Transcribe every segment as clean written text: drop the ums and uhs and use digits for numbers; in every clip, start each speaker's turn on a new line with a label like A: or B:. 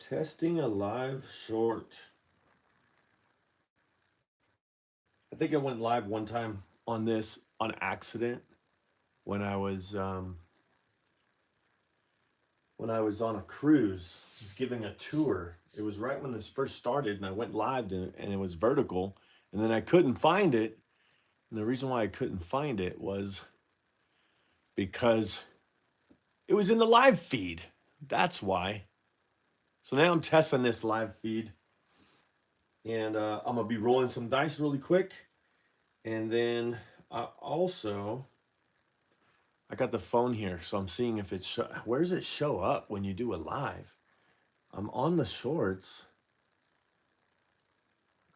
A: Testing a live short. I think I went live one time on this on accident when I was on a cruise giving a tour. It was right when this first started, and I went live and it was vertical, and then I couldn't find it. And the reason why I couldn't find it was because it was in the live feed. That's why. So now I'm testing this live feed, and I'm gonna be rolling some dice really quick, and then I got the phone here, so I'm seeing if where does it show up when you do a live? I'm on the shorts.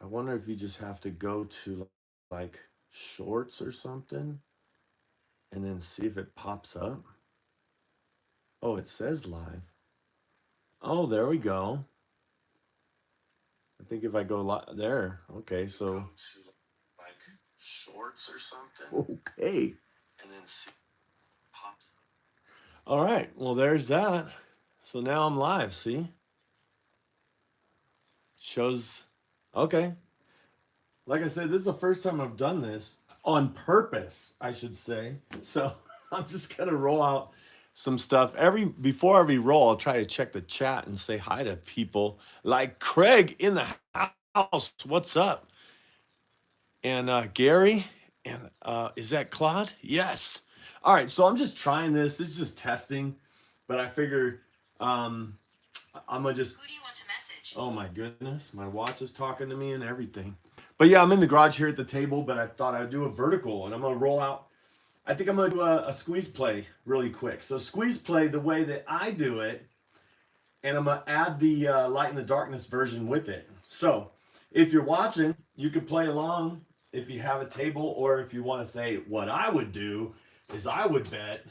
A: I wonder if you just have to go to like shorts or something and then see if it pops up. Oh, it says live. Oh, there we go. I think if I go there, okay, so go to like shorts or something. Okay. And then see pops up. All right, well there's that. So now I'm live, see? Shows okay. Like I said, this is the first time I've done this on purpose, I should say. So I'm just gonna roll out some stuff. Before every roll, I'll try to check the chat and say hi to people like Craig in the house. What's up? And Gary, and is that Claude? Yes. All right, so I'm just trying this. This is just testing, but I figure I'm gonna just. Who do you want to message? Oh my goodness, my watch is talking to me and everything. But yeah, I'm in the garage here at the table, but I thought I'd do a vertical, and I'm gonna roll out. I think I'm gonna do a squeeze play really quick. So squeeze play the way that I do it, and I'm gonna add the light in the darkness version with it. So if you're watching, you can play along if you have a table, or if you want to say what I would do is I would bet.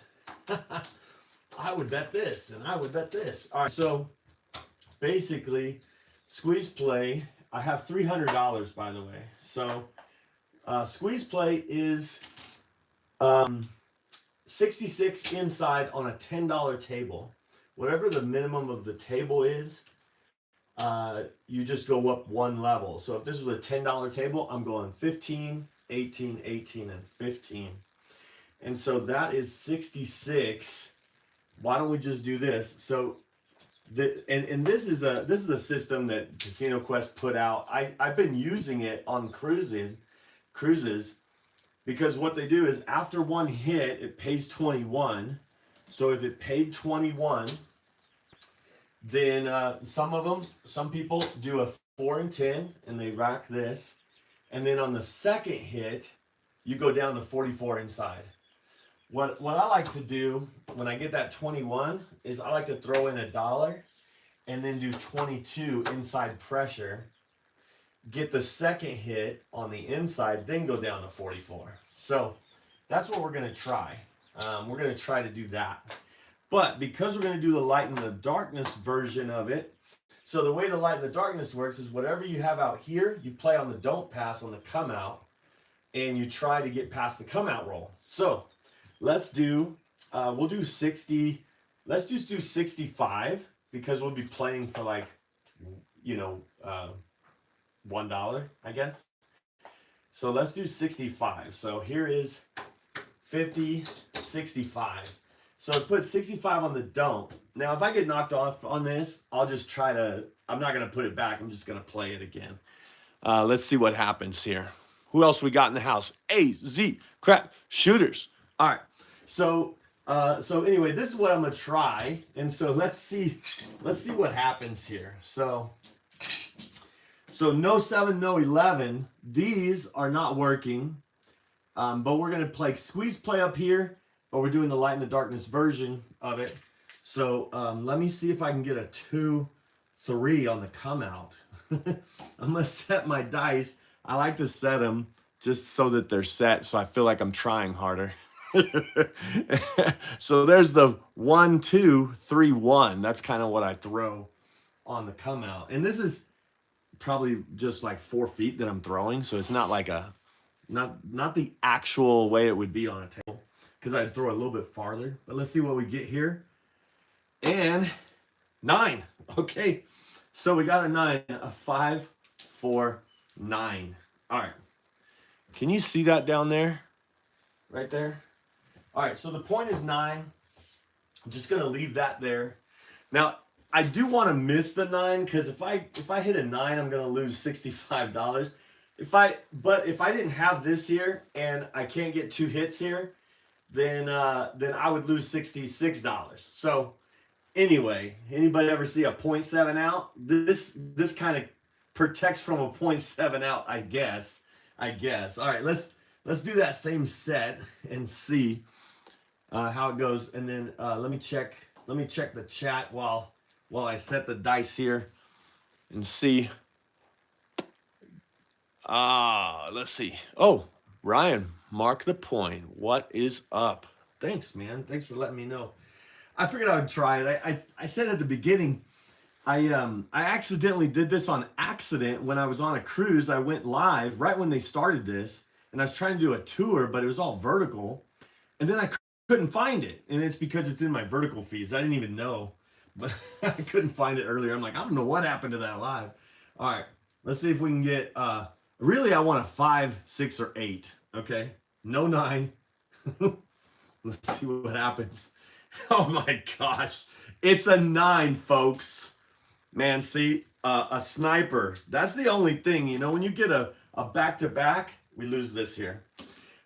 A: I would bet this, and I would bet this. All right, so basically, squeeze play. I have $300, by the way. So squeeze play is 66 inside on a $10 table. Whatever the minimum of the table is, you just go up one level. So if this was a $10 table, I'm going 15, 18, 18, and 15. And so that is 66. Why don't we just do this? So this is a system that Casino Quest put out. I've been using it on cruises because what they do is after one hit, it pays 21. So if it paid 21, then some people do a 4 and 10, and they rack this, and then on the second hit, you go down to 44 inside. What I like to do when I get that 21 is I like to throw in $1 and then do 22 inside pressure, get the second hit on the inside, then go down to 44. So that's what we're going to try. We're going to try to do that. But because we're going to do the light and the darkness version of it, so the way the light and the darkness works is whatever you have out here, you play on the don't pass on the come out, and you try to get past the come out roll. So let's do, we'll do 60, let's just do 65 because we'll be playing for like, $1, I guess. So let's do 65. So here is 50, 65. So I put 65 on the don't. Now, if I get knocked off on this, I'll just I'm not going to put it back. I'm just going to play it again. Let's see what happens here. Who else we got in the house? AZ Crap Shooters. All right. So anyway, this is what I'm gonna try, and so let's see what happens here. So no 7, no 11. These are not working, but we're gonna play squeeze play up here, but we're doing the light and the darkness version of it. So let me see if I can get a 2, 3 on the come out. I'm gonna set my dice. I like to set them just so that they're set, so I feel like I'm trying harder. So there's the 1, 2, 3, 1. That's kind of what I throw on the come out. And this is probably just like 4 feet that I'm throwing. So it's not like not the actual way it would be on a table, because I'd throw a little bit farther. But let's see what we get here. And 9. Okay. So we got a 9, a 5, 4, 9. All right. Can you see that down there? Right there? All right, so the point is 9. I'm just going to leave that there. Now, I do want to miss the 9 because if I hit a 9, I'm going to lose $65. But if I didn't have this here and I can't get 2 hits here, then I would lose $66. So anyway, anybody ever see a .7 out? This kind of protects from a .7 out, I guess. All right, let's do that same set and see how it goes. And then let me check the chat while I set the dice here and see. Let's see. Oh, Ryan, mark the point. What is up? Thanks, man. Thanks for letting me know. I figured I would try it. I said at the beginning, I accidentally did this on accident when I was on a cruise. I went live right when they started this, and I was trying to do a tour, but it was all vertical, and then I couldn't find it, and it's because it's in my vertical feeds. I didn't even know, but I couldn't find it earlier. I'm like, I don't know what happened to that live. All right, let's see if we can get. Really, I want a 5, 6, or 8. Okay, no 9. Let's see what happens. Oh my gosh, it's a 9, folks. Man, see, a sniper. That's the only thing, you know, when you get a back-to-back, we lose this here.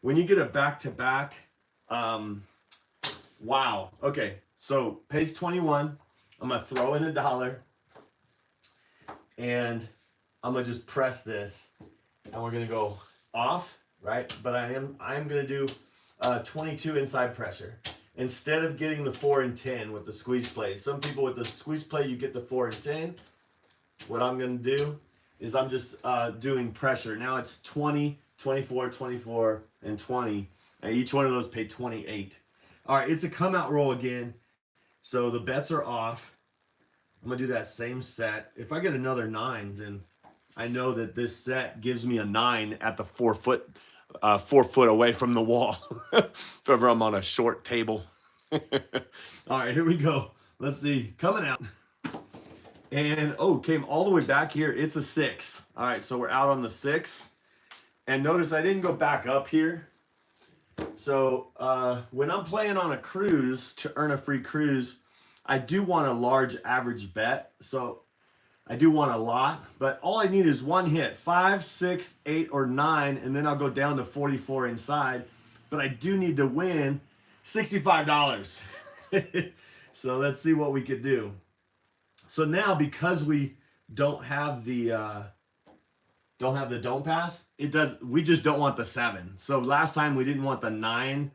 A: When you get a back-to-back, wow. Okay, so page 21, I'm going to throw in $1, and I'm going to just press this, and we're going to go off, right? But I am going to do 22 inside pressure. Instead of getting the 4 and 10 with the squeeze play. Some people with the squeeze play, you get the 4 and 10. What I'm going to do is I'm just doing pressure. Now it's 20, 24, 24, and 20. And each one of those paid 28. All right, it's a come out roll again. So the bets are off. I'm going to do that same set. If I get another 9, then I know that this set gives me a 9 at the 4 foot 4 foot away from the wall. If ever I'm on a short table. All right, here we go. Let's see. Coming out. And, oh, came all the way back here. It's a 6. All right, so we're out on the 6. And notice I didn't go back up here. So when I'm playing on a cruise to earn a free cruise, I do want a large average bet. So I do want a lot, but all I need is 1 hit, 5, 6, 8, or 9, and then I'll go down to 44 inside. But I do need to win $65. So let's see what we could do. So now, because we don't have the don't pass, we just don't want the 7. So last time we didn't want the 9,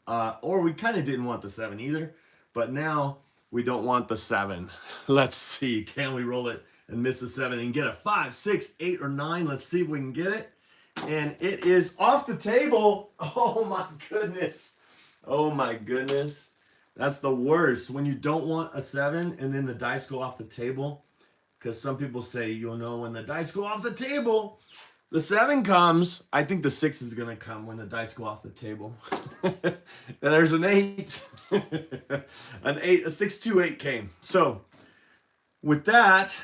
A: or we kind of didn't want the 7 either. But now we don't want the 7. Let's see. Can we roll it and miss a 7 and get a 5, 6, 8, or 9? Let's see if we can get it. And it is off the table. Oh my goodness. Oh my goodness. That's the worst. When you don't want a 7 and then the dice go off the table. Because some people say, you know, when the dice go off the table, the 7 comes. I think the 6 is going to come when the dice go off the table. And there's an 8. An 8, a 6, 2, 8 came. So with that,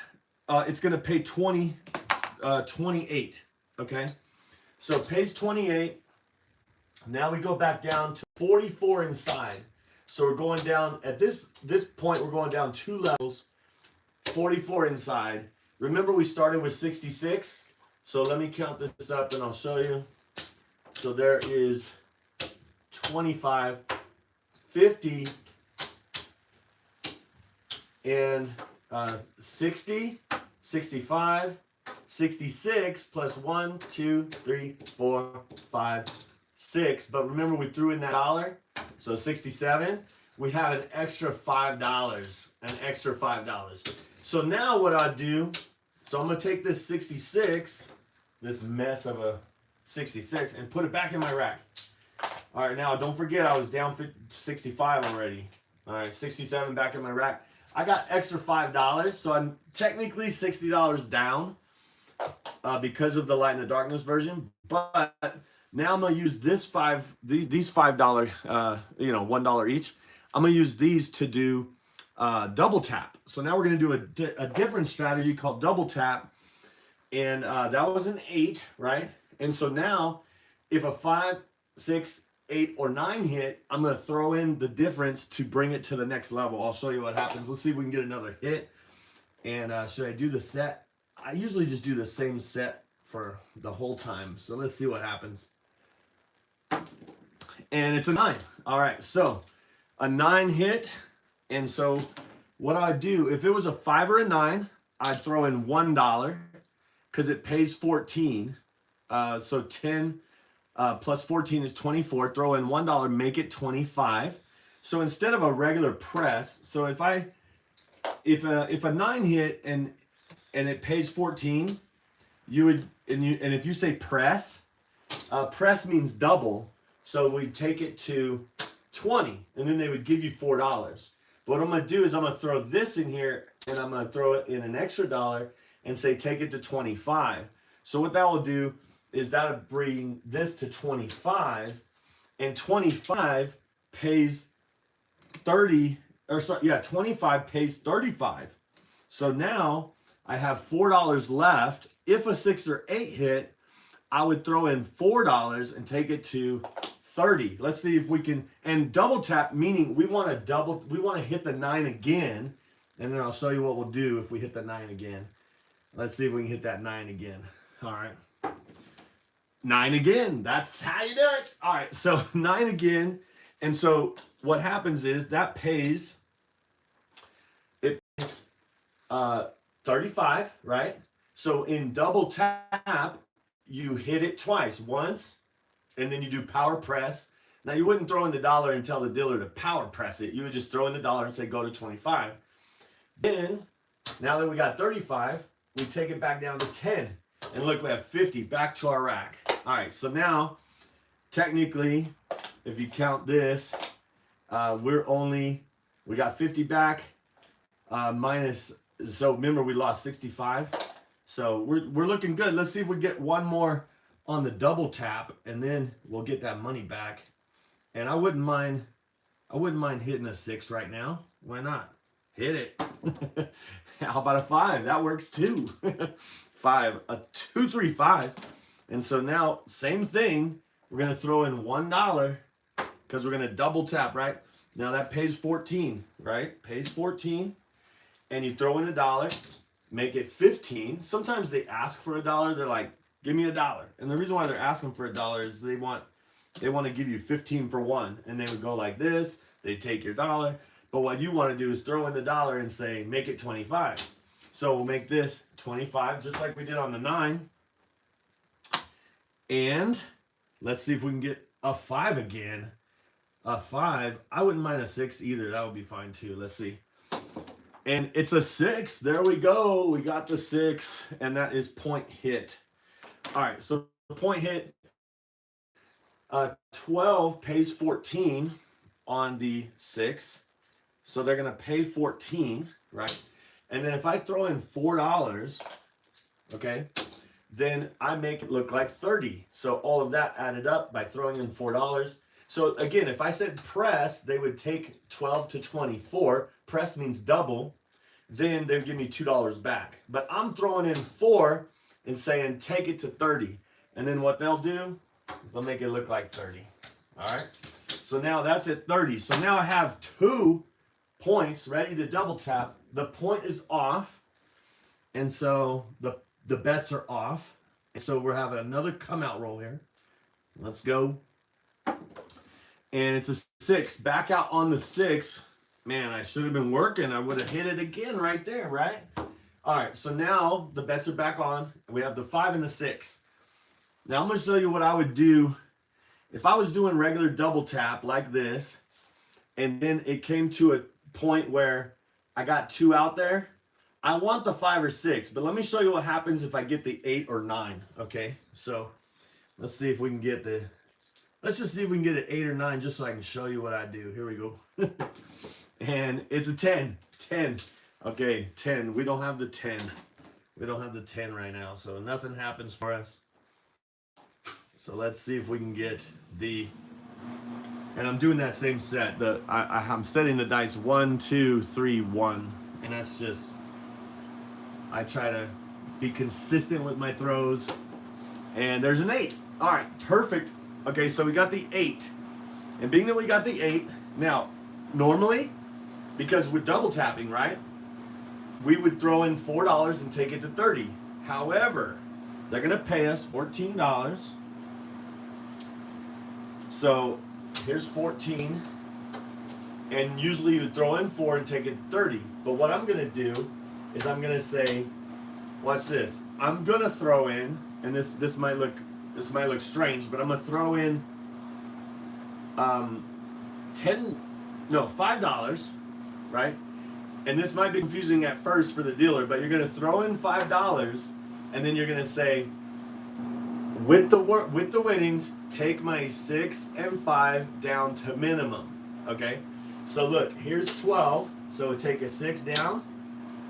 A: it's going to pay 28. Okay. So page 28. Now we go back down to 44 inside. So we're going down at this point, we're going down 2 levels. 44 inside. Remember we started with 66. So let me count this up and I'll show you. So there is 25, 50, and 60, 65, 66 plus 1, 2, 3, 4, 5, 6. But remember we threw in that $1. So 67. We have an extra $5. An extra $5. So now what I do, so I'm going to take this 66, this mess of a 66, and put it back in my rack. All right, now don't forget I was down 65 already. All right, 67 back in my rack. I got extra $5, so I'm technically $60 down because of the Light in the Darkness version. But now I'm going to use these $5, $1 each. I'm going to use these to do double tap. So now we're going to do a different strategy called double tap. And that was an 8, right? And so now if a 5, 6, 8, or 9 hit, I'm going to throw in the difference to bring it to the next level. I'll show you what happens. Let's see if we can get another hit. And should I do the set? I usually just do the same set for the whole time. So let's see what happens. And it's a 9. All right, so a 9 hit. And so what I do, if it was a 5 or a 9, I'd throw in $1 because it pays 14. So 10 plus 14 is 24. Throw in $1, make it 25. So instead of a regular press, so if a 9 hit and it pays 14, you would and if you say press, press means double. So we take it to 20, and then they would give you $4. But what I'm going to do is I'm going to throw this in here, and I'm going to throw it in an extra $1 and say take it to 25. So what that will do is that will bring this to 25, and 25 pays 30, or sorry, yeah, 25 pays 35. So now I have $4 left. If a 6 or 8 hit, I would throw in $4 and take it to 30. Let's see if we can, and double tap meaning we want to hit the 9 again, and then I'll show you what we'll do if we hit the 9 again. Let's see if we can hit that 9 again. All right. 9 again. That's how you do it. All right. So 9 again. And so what happens is that pays, it pays 35, right? So in double tap, you hit it twice. Once, and then you do power press. Now you wouldn't throw in the $1 and tell the dealer to power press it. You would just throw in the $1 and say go to 25. Then, now that we got 35, we take it back down to 10. And look, we have 50 back to our rack. All right, so now, technically, if you count this, we got 50 back, minus, so remember we lost 65. So we're looking good. Let's see if we get one more on the double tap, and then we'll get that money back. And I wouldn't mind hitting a 6 right now. Why not? Hit it. How about a 5? That works too. 5, a 2, 3, 5. And so now, same thing. We're gonna throw in $1 because we're gonna double tap, right? Now that pays 14, right? Pays 14, and you throw in $1, make it 15. Sometimes they ask for $1. They're like, give me $1. And the reason why they're asking for $1 is they want to give you 15 for 1. And they would go like this. They take your $1. But what you want to do is throw in the $1 and say, make it 25. So we'll make this 25, just like we did on the 9. And let's see if we can get a 5 again. A 5. I wouldn't mind a 6 either. That would be fine too. Let's see. And it's a 6. There we go. We got the 6. And that is point hit. All right. So point hit. 12 pays 14 on the 6. So they're going to pay 14, right? And then if I throw in $4, okay, then I make it look like 30. So all of that added up by throwing in $4. So again, if I said press, they would take 12 to 24. Press means double. Then they would give me $2 back. But I'm throwing in 4 and saying take it to 30. And then what they'll do is they'll make it look like 30. All right. So now that's at 30. So now I have 2 points ready to double tap. The point is off. And so the bets are off. And so we're having another come out roll here. Let's go. And it's a 6. Back out on the 6. Man, I should have been working. I would have hit it again right there, right? All right, so now the bets are back on. We have the 5 and the 6. Now I'm going to show you what I would do if I was doing regular double tap like this, and then it came to a point where I got 2 out there. I want the 5 or 6, but let me show you what happens if I get the 8 or 9, okay? So let's see if we can get let's just see if we can get an 8 or 9 just so I can show you what I do. Here we go. And it's a 10. 10. Okay, 10. We don't have the 10. We don't have the 10 right now, so nothing happens for us. So let's see if we can get the And I'm doing that same set. I'm setting the dice 1, 2, 3, 1. And that's just, I try to be consistent with my throws. And there's an 8. All right, perfect. Okay, so we got the 8. And being that we got the 8, now, normally, because we're double tapping, right? We would throw in $4 and take it to 30. However, they're going to pay us $14. So here's 14. And usually you would throw in 4 and take it to 30. But what I'm going to do is I'm going to say, watch this. I'm going to throw in, and this might look strange, but I'm going to throw in $5, right? And this might be confusing at first for the dealer, but you're going to throw in $5, and then you're going to say, with the winnings, take my 6 and 5 down to minimum. Okay? So look, here's 12. So we take a 6 down,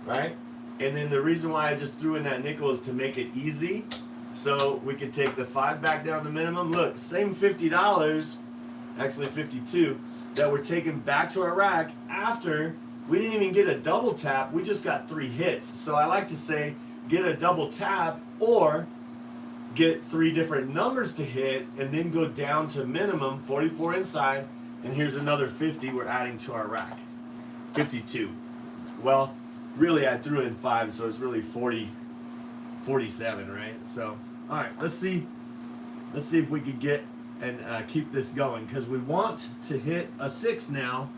A: right? And then the reason why I just threw in that nickel is to make it easy. So we could take the 5 back down to minimum. Look, same $50, actually 52, that we're taking back to our rack after we didn't even get a double tap. We just got 3 hits. So I like to say, get a double tap or get 3 different numbers to hit and then go down to minimum, 44 inside, and here's another 50 we're adding to our rack. 52. Well, really I threw in 5, so it's really 47, right? So, all right, let's see if we could get and keep this going, because we want to hit a 6 now.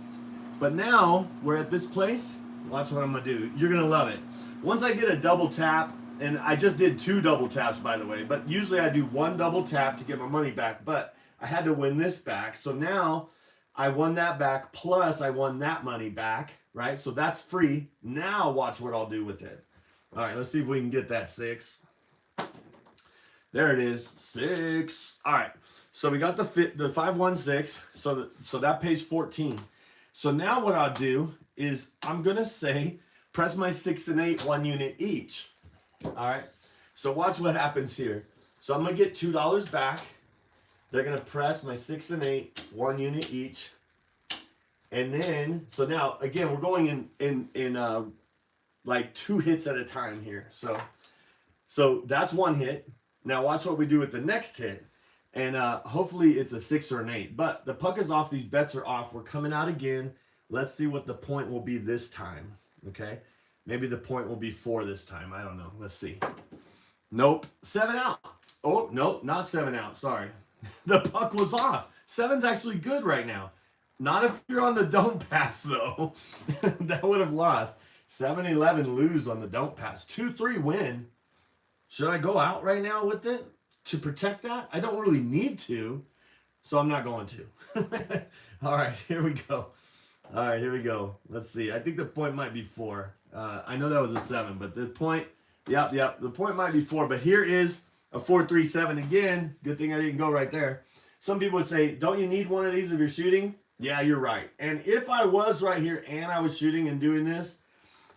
A: But now we're at this place. Watch what I'm gonna do. You're gonna love it. Once I get a double tap, and I just did 2 double taps, by the way, but usually I do 1 double tap to get my money back, but I had to win this back. So now I won that back, plus I won that money back, right? So that's free. Now watch what I'll do with it. All right, let's see if we can get that 6. There it is, 6. All right, so we got the 516, so that pays 14. So now what I'll do is I'm gonna say, press my 6 and 8, 1 unit each. All right, so watch what happens here. So I'm gonna get $2 back. They're gonna press my 6 and 8, 1 unit each. And then, so now again, we're going in like 2 hits at a time here. So that's 1 hit. Now watch what we do with the next hit. And hopefully it's a 6 or an 8. But the puck is off, these bets are off. We're coming out again. Let's see what the point will be this time. Okay? Maybe the point will be 4 this time. I don't know. Let's see. Nope. 7 out. Oh, no, not 7 out. Sorry. The puck was off. 7's actually good right now. Not if you're on the don't pass, though. That would have lost. 7-11 lose on the don't pass. 2-3 win. Should I go out right now with it to protect that? I don't really need to, so I'm not going to. All right, here we go. All right, here we go. Let's see. I think the point might be 4. I know that was a 7, but the point, yep, the point might be 4. But here is a 4-3-7 again. Good thing I didn't go right there. Some people would say, don't you need one of these if you're shooting? Yeah, you're right. And if I was right here and I was shooting and doing this,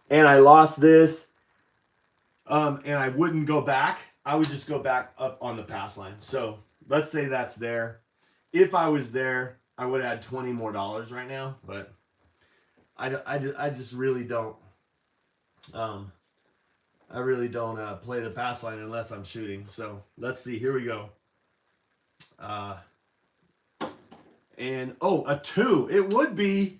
A: and I lost this, and I wouldn't go back, I would just go back up on the pass line. So let's say that's there. If I was there, I would add $20 more right now, but I just really don't. I really don't play the pass line unless I'm shooting. So let's see. Here we go. And oh, a 2. It would be.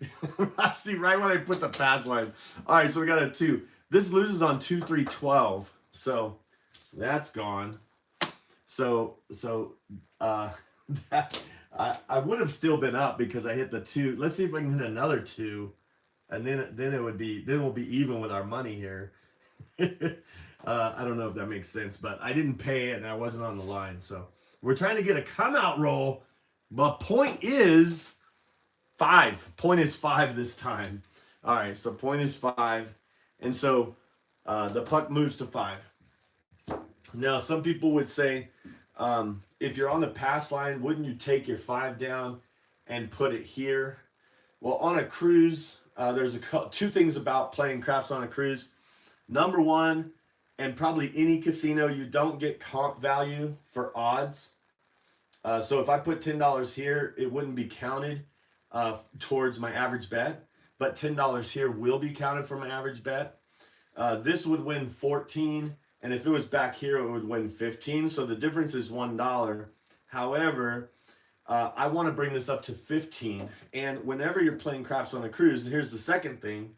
A: I see right when I put the pass line. All right, so we got a 2. This loses on 2-3-12. So that's gone. So that I would have still been up because I hit the 2. Let's see if I can hit another 2, and then we'll be even with our money here. I don't know if that makes sense, but I didn't pay it and I wasn't on the line. So we're trying to get a come out roll, but point is 5. Point is 5 this time. All right, so point is 5, and so the puck moves to 5. Now, some people would say, if you're on the pass line, wouldn't you take your 5 down and put it here? Well, on a cruise, there's 2 things about playing craps on a cruise. Number 1, and probably any casino, you don't get comp value for odds. So if I put $10 here, it wouldn't be counted towards my average bet, but $10 here will be counted for my average bet. This would win 14, and if it was back here, it would win 15. So the difference is $1. However, I want to bring this up to 15. And whenever you're playing craps on a cruise, here's the second thing.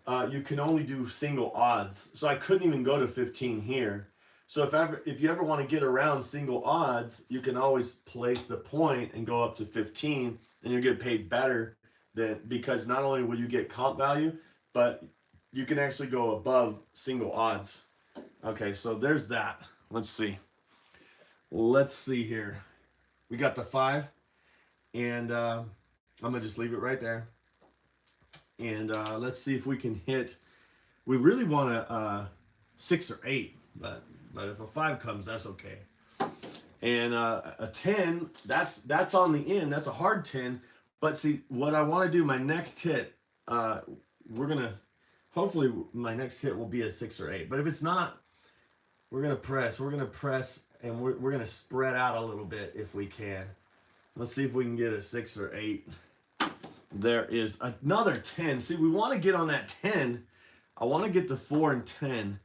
A: You can only do single odds. So I couldn't even go to 15 here. So if you ever want to get around single odds, you can always place the point and go up to 15, and you'll get paid better because not only will you get comp value, but you can actually go above single odds. Okay, so there's that. Let's see. Let's see here. We got the 5, and I'm gonna just leave it right there. And let's see if we can hit. We really want a 6 or 8, but if a 5 comes, that's okay. And a 10, that's on the end. That's a hard 10. But see, what I want to do, my next hit, hopefully my next hit will be a 6 or 8. But if it's not, we're gonna press, and we're gonna spread out a little bit if we can. Let's see if we can get a 6 or 8. There is another 10. See, we want to get on that 10. I want to get the 4 and 10.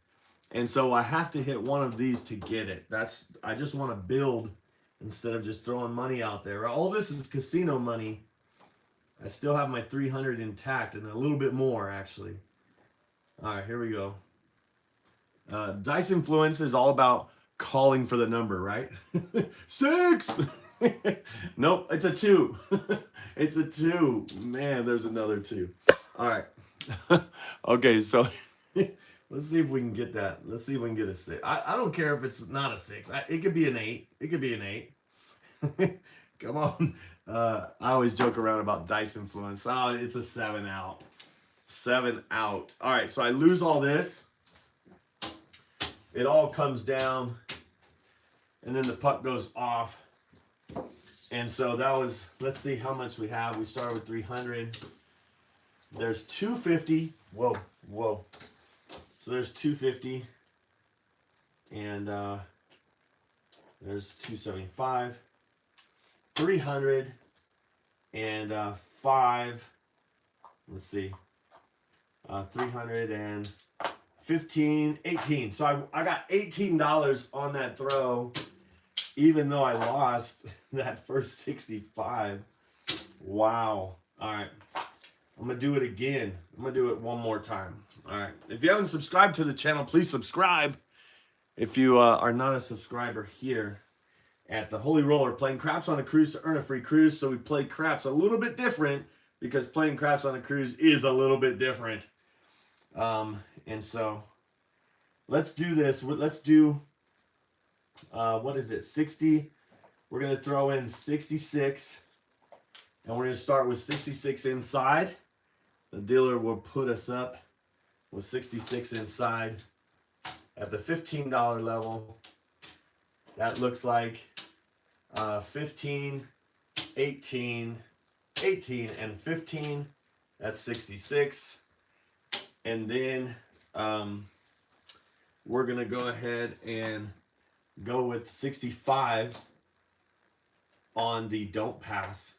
A: And so I have to hit one of these to get it. I just want to build instead of just throwing money out there. All this is casino money. I still have my 300 intact and a little bit more actually. All right, here we go. Dice Influence is all about calling for the number, right? 6. Nope, it's a 2. It's a 2. Man, there's another 2. All right. Okay, so let's see if we can get that. Let's see if we can get a 6. I don't care if it's not a 6. It could be an 8. It could be an 8. Come on. I always joke around about Dice Influence. Oh, it's a 7 out. 7 out. All right, so I lose all this. It all comes down, and then the puck goes off. And so that was, let's see how much we have. We started with 300. There's 250. Whoa. So there's 250. And there's 275. 300. And 5. Let's see. 315, 18. So I got $18 on that throw, even though I lost that first 65. Wow. All right. I'm going to do it again. I'm going to do it one more time. All right. If you haven't subscribed to the channel, please subscribe. If you are not a subscriber here at the Holy Roller, playing craps on a cruise to earn a free cruise. So we play craps a little bit different because playing craps on a cruise is a little bit different. And so let's do this. Let's do, what is it? 60. We're going to throw in 66, and we're going to start with 66 inside. The dealer will put us up with 66 inside at the $15 level. That looks like 15, 18, 18, and 15. That's 66. And then we're going to go ahead and go with 65 on the don't pass.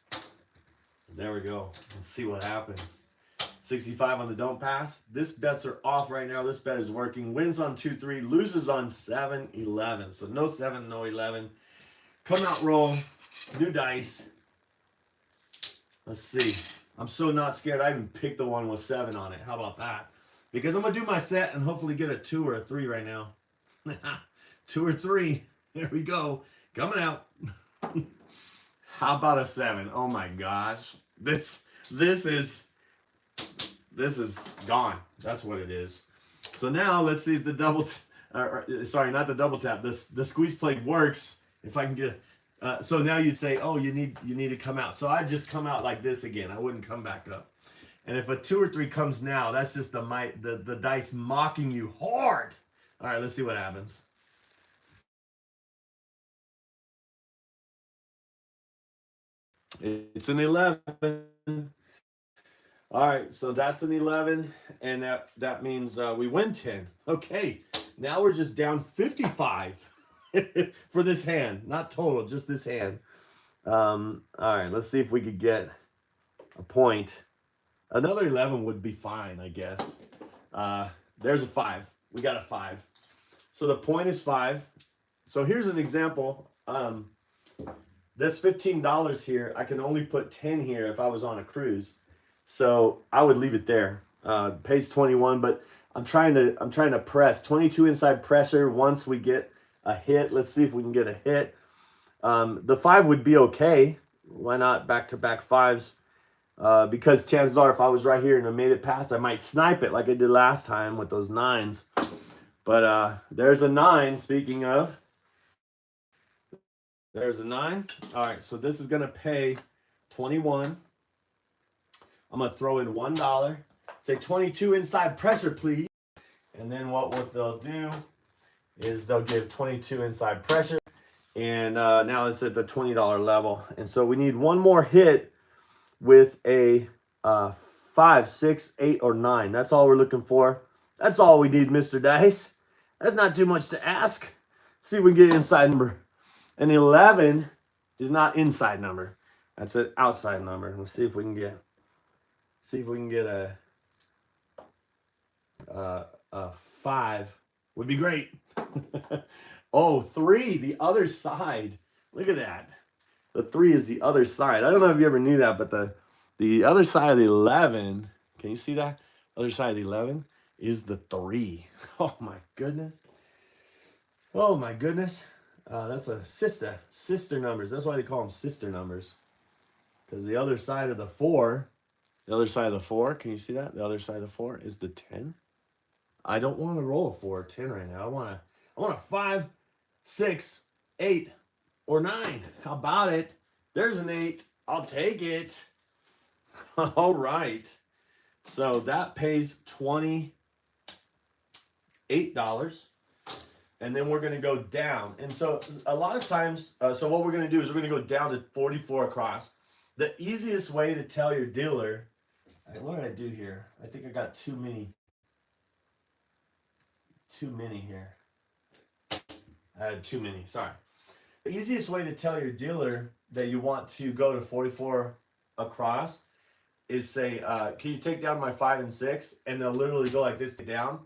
A: There we go. Let's see what happens. 65 on the don't pass. This bets are off right now. This bet is working. Wins on 2-3, loses on 7-11. So no 7, no 11. Come out, roll. New dice. Let's see. I'm so not scared. I even picked the one with 7 on it. How about that? Because I'm going to do my set and hopefully get a 2 or a 3 right now. 2 or 3. There we go. Coming out. How about a 7? Oh my gosh. This is gone. That's what it is. So now let's see if the sorry, not the double tap. The squeeze plate works. If I can get so now you'd say, oh, you need to come out. So I just come out like this again. I wouldn't come back up. And if a 2 or 3 comes now, that's just the dice mocking you hard. All right, let's see what happens. It's an 11. All right, so that's an 11, and that means we win 10. Okay, now we're just down 55. for this hand, not total, just this hand. All right, let's see if we could get a point. Another 11 would be fine, I guess. There's a 5. We got a 5. So the point is 5. So here's an example. That's $15 here. I can only put 10 here if I was on a cruise. So I would leave it there. Pays 21, but I'm trying to press 22 inside pressure once we get a hit. Let's see if we can get a hit. The 5 would be okay. Why not back-to-back 5s? Because chances are if I was right here and I made it past, I might snipe it like I did last time with those 9s. But there's a 9, speaking of. There's a 9. All right, so this is going to pay 21. I'm going to throw in $1. Say 22 inside pressure, please. And then what they'll do is they'll give 22 inside pressure. And now it's at the $20 level. And so we need one more hit with a 5, 6, 8, or 9. That's all we're looking for. That's all we need, Mr. Dice. That's not too much to ask. See if we can get inside number. An 11 is not inside number. That's an outside number. Let's see if we can get a 5. Would be great. Oh, 3, the other side. Look at that. The 3 is the other side. I don't know if you ever knew that, but the other side of the 11, can you see that? Other side of the 11 is the 3. Oh my goodness. Oh my goodness. That's a sister numbers. That's why they call them sister numbers. Because the other side of the 4, can you see that? The other side of the 4 is the 10. I don't want to roll a 4 or 10 right now. I want a 5, 6, 8, or 9. How about it? There's an 8. I'll take it. All right. So that pays $28. And then we're going to go down. And so a lot of times, so what we're going to do is we're going to go down to 44 across. The easiest way to tell your dealer, what did I do here? I think I got too many here. I had too many, sorry. The easiest way to tell your dealer that you want to go to 44 across is say, can you take down my 5 and 6? And they'll literally go like this down.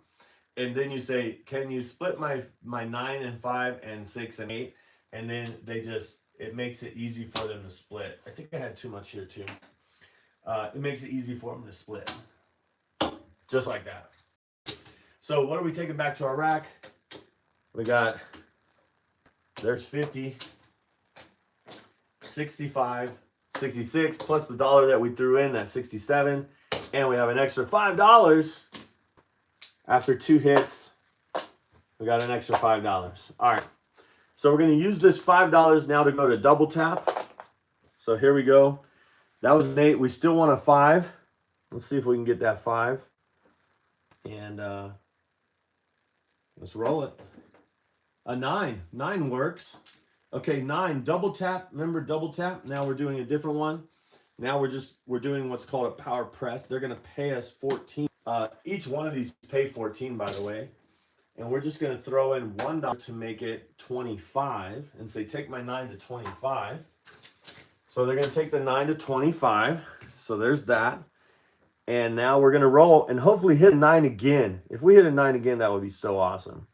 A: And then you say, can you split my 9 and 5 and 6 and 8? And then it makes it easy for them to split. I think I had too much here too. It makes it easy for them to split. Just like that. So what are we taking back to our rack? We got, there's 50, 65, 66, plus the dollar that we threw in, that's 67. And we have an extra $5. After 2 hits, we got an extra $5. All right. So we're going to use this $5 now to go to double tap. So here we go. That was an 8. We still want a 5. Let's see if we can get that 5. And let's roll it. A 9. 9 works. Okay, 9. Double tap. Remember double tap? Now we're doing a different one. Now we're doing what's called a power press. They're going to pay us 14. Each one of these pay 14, by the way. And we're just going to throw in $1 to make it 25 and say, take my 9 to 25. So they're going to take the 9 to 25. So there's that. And now we're going to roll and hopefully hit a 9 again. If we hit a 9 again, that would be so awesome.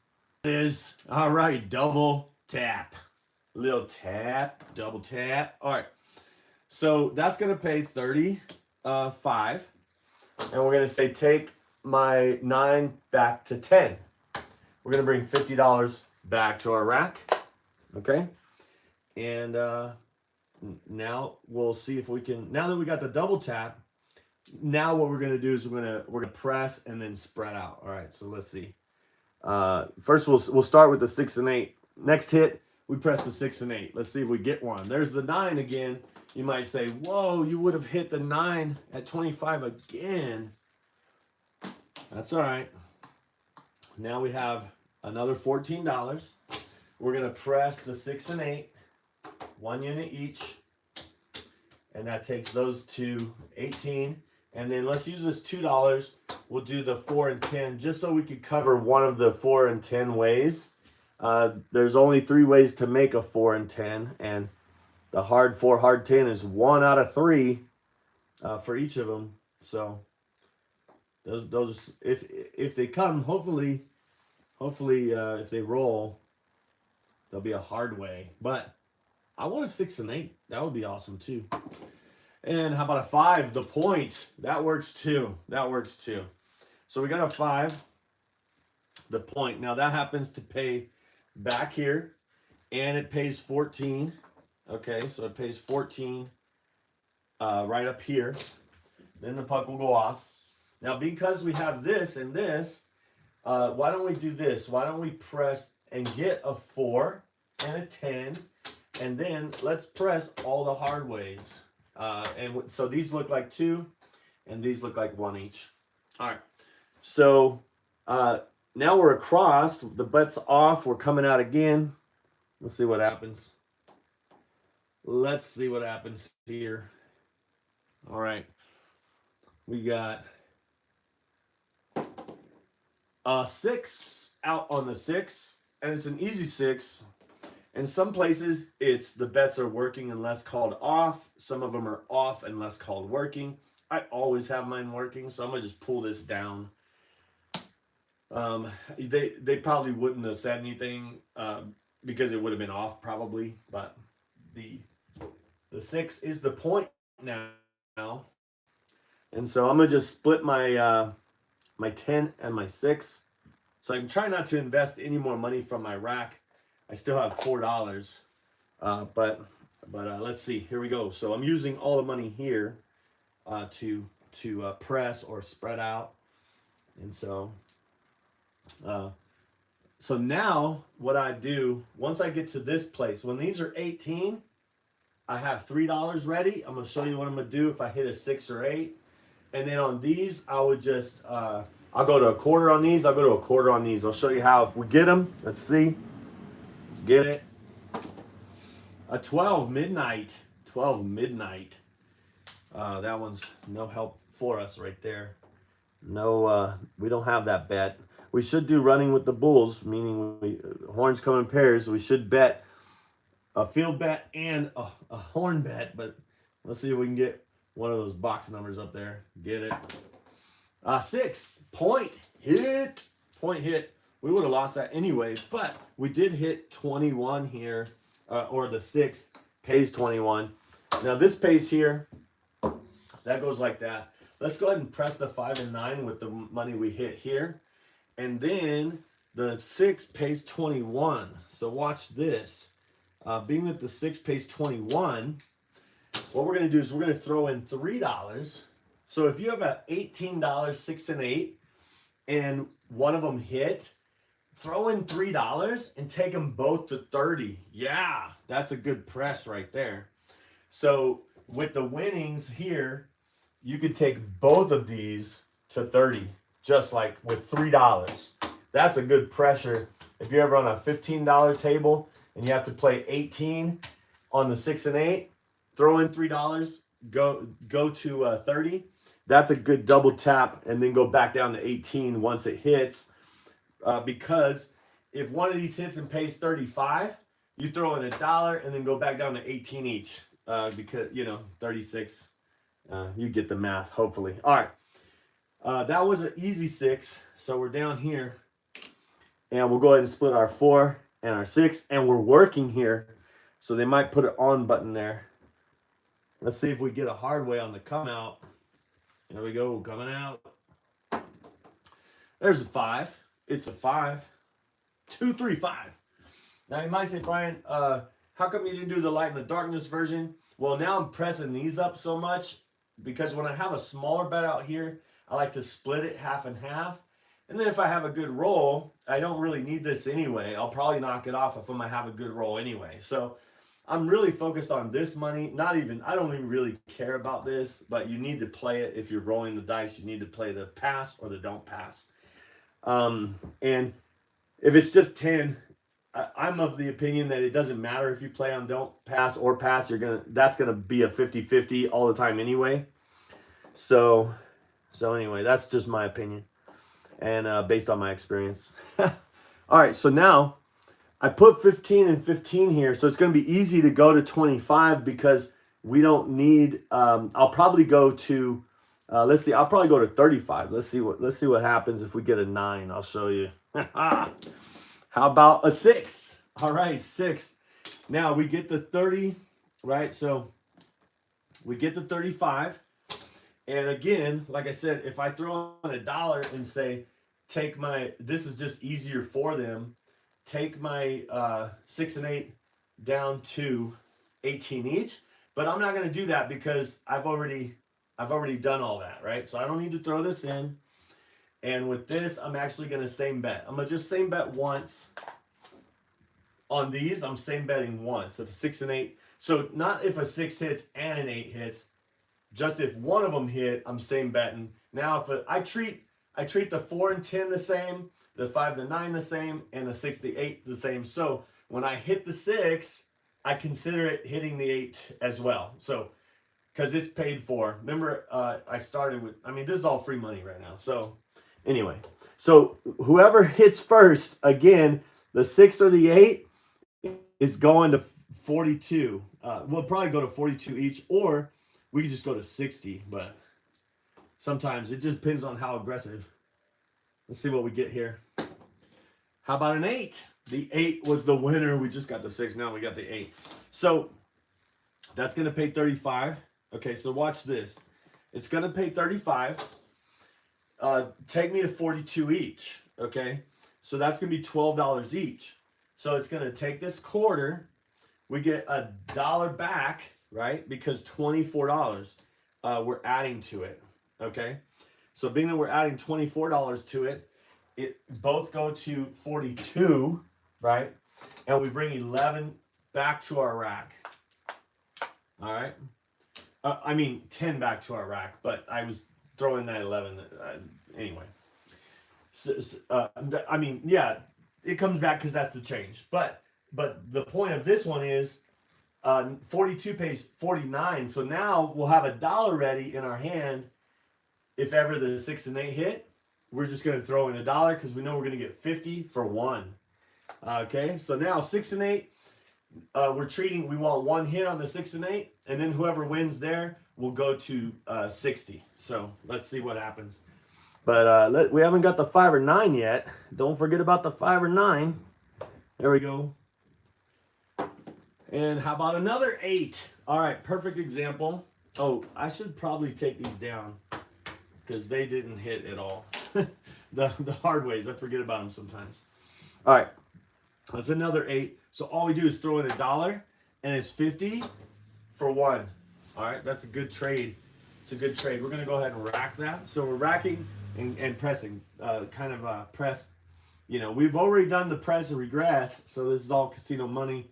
A: It is. All right. Double tap. Little tap. Double tap. All right. So that's going to pay 35. And we're going to say, take my 9 back to 10. We're going to bring $50 back to our rack. Okay. And now we'll see if we can, now that we got the double tap, now what we're going to do is we're going to press and then spread out. All right. So let's see. First we'll start with the 6 and 8. Next hit, we press the 6 and 8. Let's see if we get one. There's the 9 again. You might say, whoa, you would have hit the 9 at 25 again. That's all right. Now we have another $14. We're going to press the 6 and 8, 1 unit each. And that takes those to 18. And then let's use this $2. We'll do the 4 and 10 just so we could cover one of the 4 and 10 ways. There's only 3 ways to make a 4 and 10, and the hard 4, hard 10 is 1 out of 3 for each of them. So those if they come, hopefully if they roll, there'll be a hard way. But I want a 6 and 8. That would be awesome too. And how about a 5? The point. That works too. That works too. So we got a 5. The point. Now that happens to pay back here, and it pays 14. Okay, so it pays 14 right up here. Then the puck will go off. Now because we have this and this, why don't we do this? Why don't we press and get a 4 and a 10, and then let's press all the hard ways. And so these look like 2, and these look like 1 each. All right. So now we're across. The bet's off. We're coming out again. Let's see what happens. Let's see what happens here. All right. We got 6 out on the 6, and it's an easy 6. In some places, it's the bets are working unless called off. Some of them are off unless called working. I always have mine working, so I'm gonna just pull this down. They probably wouldn't have said anything because it would have been off probably, but the 6 is the point now, and so I'm gonna just split my my 10 and my 6. So I'm trying not to invest any more money from my rack. I still have $4, but let's see. Here we go. So I'm using all the money here to press or spread out, and so now what I do once I get to this place, when these are 18, I have $3 ready. I'm gonna show you what I'm gonna do if I hit a 6 or 8, and then on these I would just I'll go to a quarter on these. I'll go to a quarter on these. I'll show you how if we get them. Let's see. Let's get it. A 12 midnight. 12 midnight. That one's no help for us right there. No, we don't have that bet. We should do running with the bulls, meaning horns come in pairs. We should bet a field bet and a horn bet, but let's see if we can get one of those box numbers up there. Get it. 6 point hit. Point hit. We would have lost that anyway, but we did hit 21 here, or the 6 pays 21. Now this pays here. That goes like that. Let's go ahead and press the 5 and 9 with the money we hit here. And then the 6 pays 21. So watch this. Being that the 6 pays 21, what we're going to do is we're going to throw in $3. So if you have an $18 6 and 8 and one of them hit, throw in $3 and take them both to 30. Yeah, that's a good press right there. So with the winnings here, you could take both of these to 30, just like with $3. That's a good pressure. If you're ever on a $15 table and you have to play 18 on the 6 and 8, throw in $3, go to 30. That's a good double tap, and then go back down to 18 once it hits. Because if one of these hits and pays 35, you throw in $1 and then go back down to 18 each. Because 36. You get the math, hopefully. All right. That was an easy 6. So we're down here, and we'll go ahead and split our 4 and our 6, and we're working here. So they might put an on button there. Let's see if we get a hard way on the come out. There we go, coming out. There's a 5. It's a 5. 2, 3, 5. Now you might say, Brian, how come you didn't do the light and the darkness version? Well, now I'm pressing these up so much because when I have a smaller bet out here, I like to split it half and half. And then if I have a good roll, I don't really need this anyway. I'll probably knock it off if I'm gonna have a good roll anyway. So I'm really focused on this money. I don't even really care about this, but you need to play it. If you're rolling the dice, you need to play the pass or the don't pass. And if it's just 10, I'm of the opinion that it doesn't matter if you play on don't pass or pass. That's gonna be a 50-50 all the time anyway. So anyway, that's just my opinion and based on my experience. All right, so now I put 15 and 15 here, so it's going to be easy to go to 25 because we don't need. I'll probably go to. Let's see. I'll probably go to 35. Let's see what happens if we get a 9. I'll show you. How about a 6? All right, 6. Now we get the 30, right? So we get the 35. And again, like I said, if I throw in $1 and say, take my, this is just easier for them, take my 6 and 8 down to 18 each. But I'm not going to do that because I've already done all that, right? So I don't need to throw this in. And with this, I'm actually going to same bet. I'm going to just same bet once. On these, I'm same betting once. If a 6 and 8, so not if a 6 hits and an 8 hits, just if one of them hit, I'm same betting. Now, if I treat the 4 and 10 the same, the 5 to 9 the same, and the 6 to 8 the same. So when I hit the 6, I consider it hitting the 8 as well. So because it's paid for. Remember, I started with. I mean, this is all free money right now. So anyway, so whoever hits first, again, the 6 or the 8 is going to 42. We'll probably go to 42 each, or we could just go to 60, but sometimes it just depends on how aggressive. Let's see what we get here. How about an 8? The 8 was the winner. We just got the 6. Now we got the 8. So that's going to pay 35. Okay, so watch this. It's going to pay 35. Take me to 42 each. Okay, so that's going to be $12 each. So it's going to take this quarter. We get $1 back, right? Because $24 we're adding to it. Okay, so being that we're adding $24 to it, it both go to 42, right? And we bring 11 back to our rack. All right. I mean 10 back to our rack, but I was throwing that 11 anyway. I mean, yeah, it comes back because that's the change. But the point of this one is 42 pays 49. So now we'll have $1 ready in our hand. If ever the 6 and 8 hit, we're just going to throw in $1 because we know we're going to get 50 for 1. Okay, so now 6 and 8, we want 1 hit on the 6 and 8, and then whoever wins there will go to 60. So let's see what happens. But we haven't got the 5 or 9 yet. Don't forget about the 5 or 9. There we go. And how about another 8? All right, perfect example. Oh, I should probably take these down because they didn't hit at all. the hard ways. I forget about them sometimes. All right, that's another 8. So all we do is throw in $1, and it's 50 for 1. All right, that's a good trade. It's a good trade. We're going to go ahead and rack that. So we're racking and pressing, press. You know, we've already done the press and regress, so this is all casino money.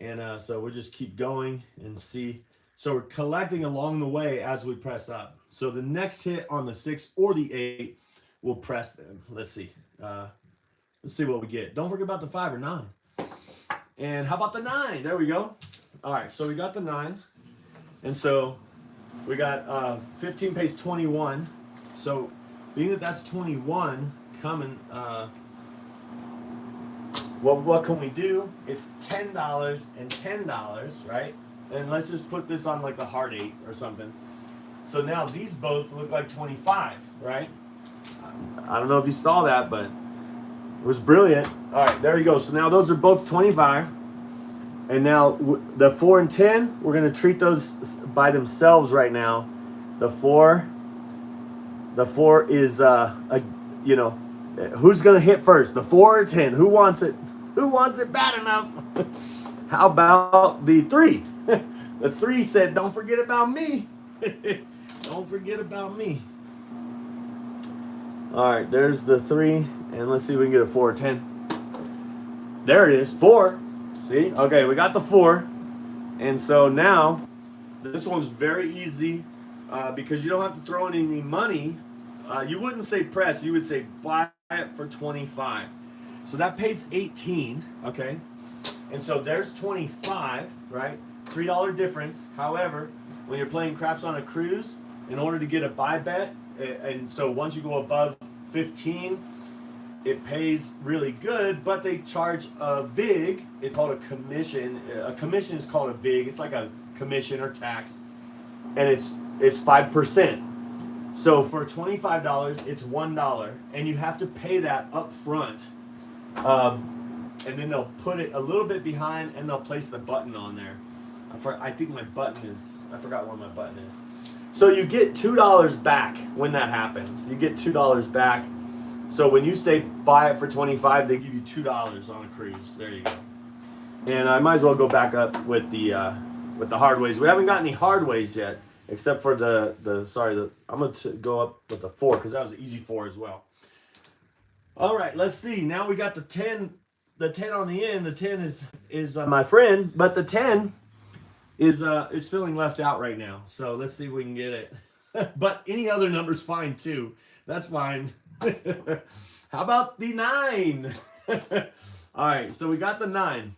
A: And so we'll just keep going and see. So we're collecting along the way as we press up. So the next hit on the 6 or the 8, we'll press them. Let's see. Let's see what we get. Don't forget about the 5 or 9. And how about the 9? There we go. All right, so we got the 9. And so we got 15 pays 21. So being that that's 21 coming, well, what can we do? It's $10 and $10, right? And let's just put this on like the hard 8 or something. So now these both look like 25, right? I don't know if you saw that, but it was brilliant. All right, there you go. So now those are both 25. And now the 4 and 10, we're going to treat those by themselves right now. The 4 is, who's going to hit first? The 4 or 10? Who wants it? Who wants it bad enough? How about the 3? The 3 said, don't forget about me. Don't forget about me. All right, there's the 3. And let's see if we can get a 4 or 10. There it is, 4. See? Okay, we got the 4. And so now, this one's very easy because you don't have to throw in any money. You wouldn't say press, you would say buy it for 25. So that pays 18, okay? And so there's 25, right? $3 difference. However, when you're playing craps on a cruise, in order to get a buy bet, and so once you go above 15, it pays really good, but they charge a VIG. It's called a commission. A commission is called a VIG. It's like a commission or tax, and it's 5%. So for $25, it's $1, and you have to pay that up front. And then they'll put it a little bit behind, and they'll place the button on there. I think my button is, I forgot where my button is. So you get $2 back when that happens. You get $2 back. So when you say buy it for $25, they give you $2 on a cruise. There you go. And I might as well go back up with the hard ways. We haven't got any hard ways yet, except for I'm going to go up with the 4 because that was an easy 4 as well. All right, let's see. Now we got the 10 on the end. The 10 is my friend, but the 10 is feeling left out right now. So let's see if we can get it. But any other number's fine too. That's fine. How about the 9? All right, so we got the 9.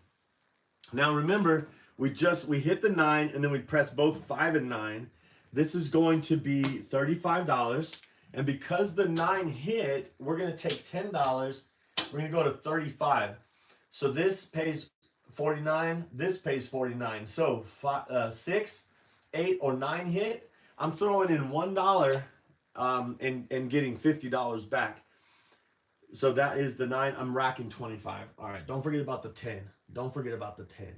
A: Now remember, we hit the 9 and then we press both 5 and 9. This is going to be $35. And because the 9 hit, we're going to take $10. We're going to go to 35. So this pays 49. This pays 49. So 6, 8, or 9 hit. I'm throwing in $1 and getting $50 back. So that is the 9. I'm racking 25. All right. Don't forget about the 10. Don't forget about the 10.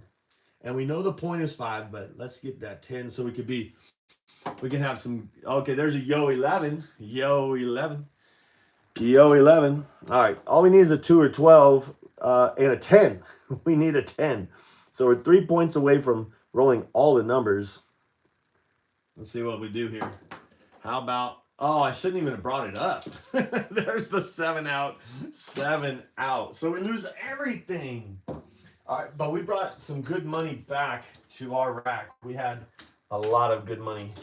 A: And we know the point is 5, but let's get that 10 so we can have some. Okay, there's a Yo 11. Yo 11. Yo 11. All right. All we need is a 2 or 12 and a 10. We need a 10. So we're 3 points away from rolling all the numbers. Let's see what we do here. How about, oh, I shouldn't even have brought it up. There's the 7 out. 7 out. So we lose everything. All right, but we brought some good money back to our rack. We had a lot of good money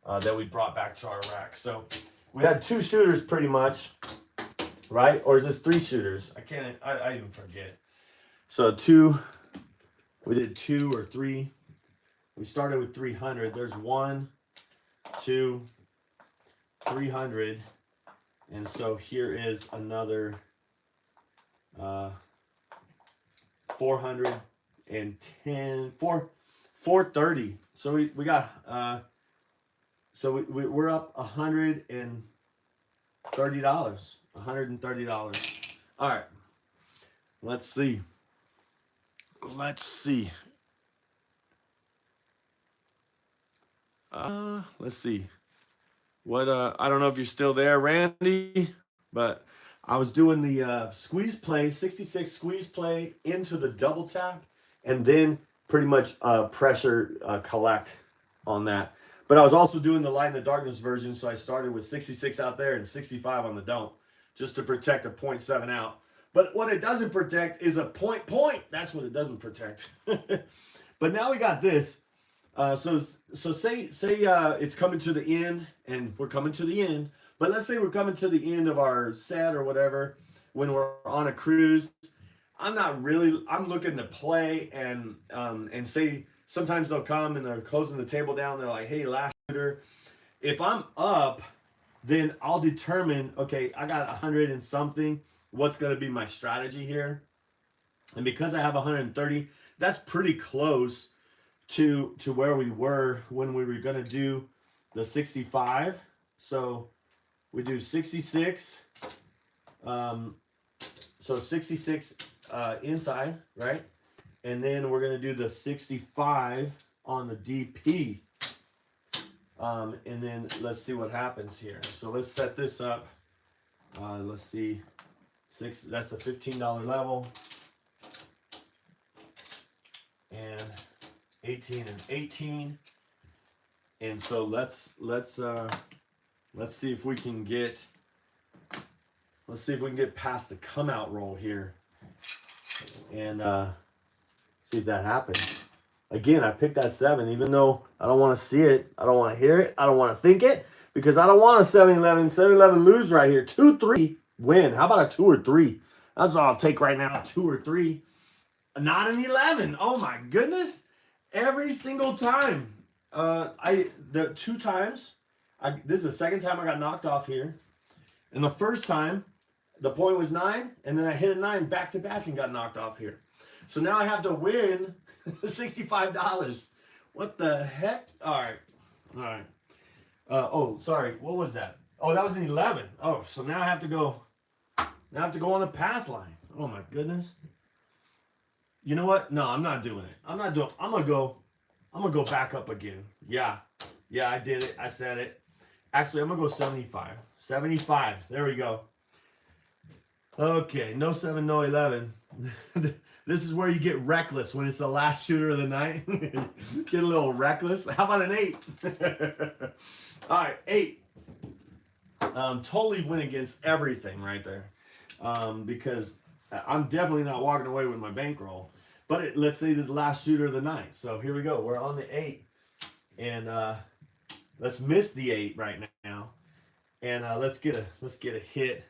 A: that we brought back to our rack. So we had 2 shooters pretty much, right? Or is this 3 shooters? I even forget. So we did 2 or 3. We started with 300. There's 1, 2, 300. And so here is another 410, 430. So we got, we're up $130. $130. All right. Let's see. Let's see. What, I don't know if you're still there, Randy, but I was doing the squeeze play, 66 squeeze play into the double tap, and then pretty much pressure collect on that. But I was also doing the light in the darkness version, so I started with 66 out there and 65 on the don't, just to protect a 0.7 out. But what it doesn't protect is a point. That's what it doesn't protect. But now we got this. So say it's coming to the end, and we're coming to the end. But let's say we're coming to the end of our set or whatever when we're on a cruise. I'm looking to play and say sometimes they'll come and they're closing the table down. They're like, hey, last shooter. If I'm up, then I'll determine, okay, I got 100 and something. What's going to be my strategy here? And because I have 130, that's pretty close to where we were when we were going to do the 65. So we do 66. So 66 inside, right? And then we're going to do the 65 on the DP. And then let's see what happens here. So let's set this up. Let's see. That's the $15 level. And 18 and 18. And so let's see if we can get past the come out roll here. And see if that happens. Again, I picked that 7, even though I don't want to see it. I don't want to hear it. I don't want to think it. Because I don't want a 7-11. 7-11 lose right here. 2-3 win. How about a 2 or 3? That's all I'll take right now. 2 or 3. Not an 11. Oh my goodness. Every single time. The 2 times. This is the second time I got knocked off here. And the first time, The point was 9, and then I hit a 9 back to back and got knocked off here. So now I have to win $65. What the heck? All right. All right. Oh, sorry. What was that? Oh, that was an 11. Oh, so now I have to go. Now I have to go on the pass line. Oh my goodness. You know what? No, I'm not doing it. I'm not doing. I'm gonna go back up again. Yeah. Yeah, I did it. I said it. Actually, I'm gonna go 75. 75. There we go. Okay, no 7, no 11. This is where you get reckless when it's the last shooter of the night. Get a little reckless. How about an 8? All right, 8. Totally went against everything right there, because I'm definitely not walking away with my bankroll. But let's say the last shooter of the night. So here we go. We're on the 8, and let's miss the 8 right now, and let's get a hit.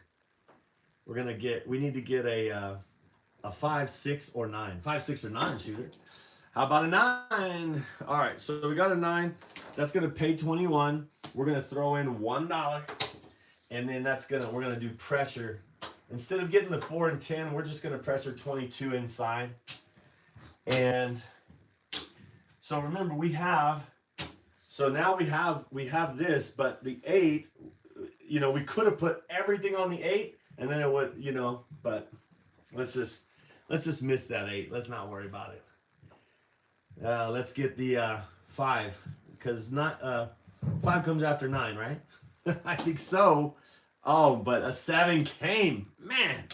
A: We need to get a 5, 6, or 9. 5, 6, or 9 shooter. How about a 9? All right, so we got a 9. That's gonna pay 21. We're gonna throw in $1, and then we're gonna do pressure. Instead of getting the 4 and 10, we're just gonna pressure 22 inside. And so remember, now we have this, but the 8, we could have put everything on the 8, and then it would, but let's just miss that 8. Let's not worry about it. Let's get the 5, because 5 comes after 9, right? I think so. Oh, but a 7 came, man.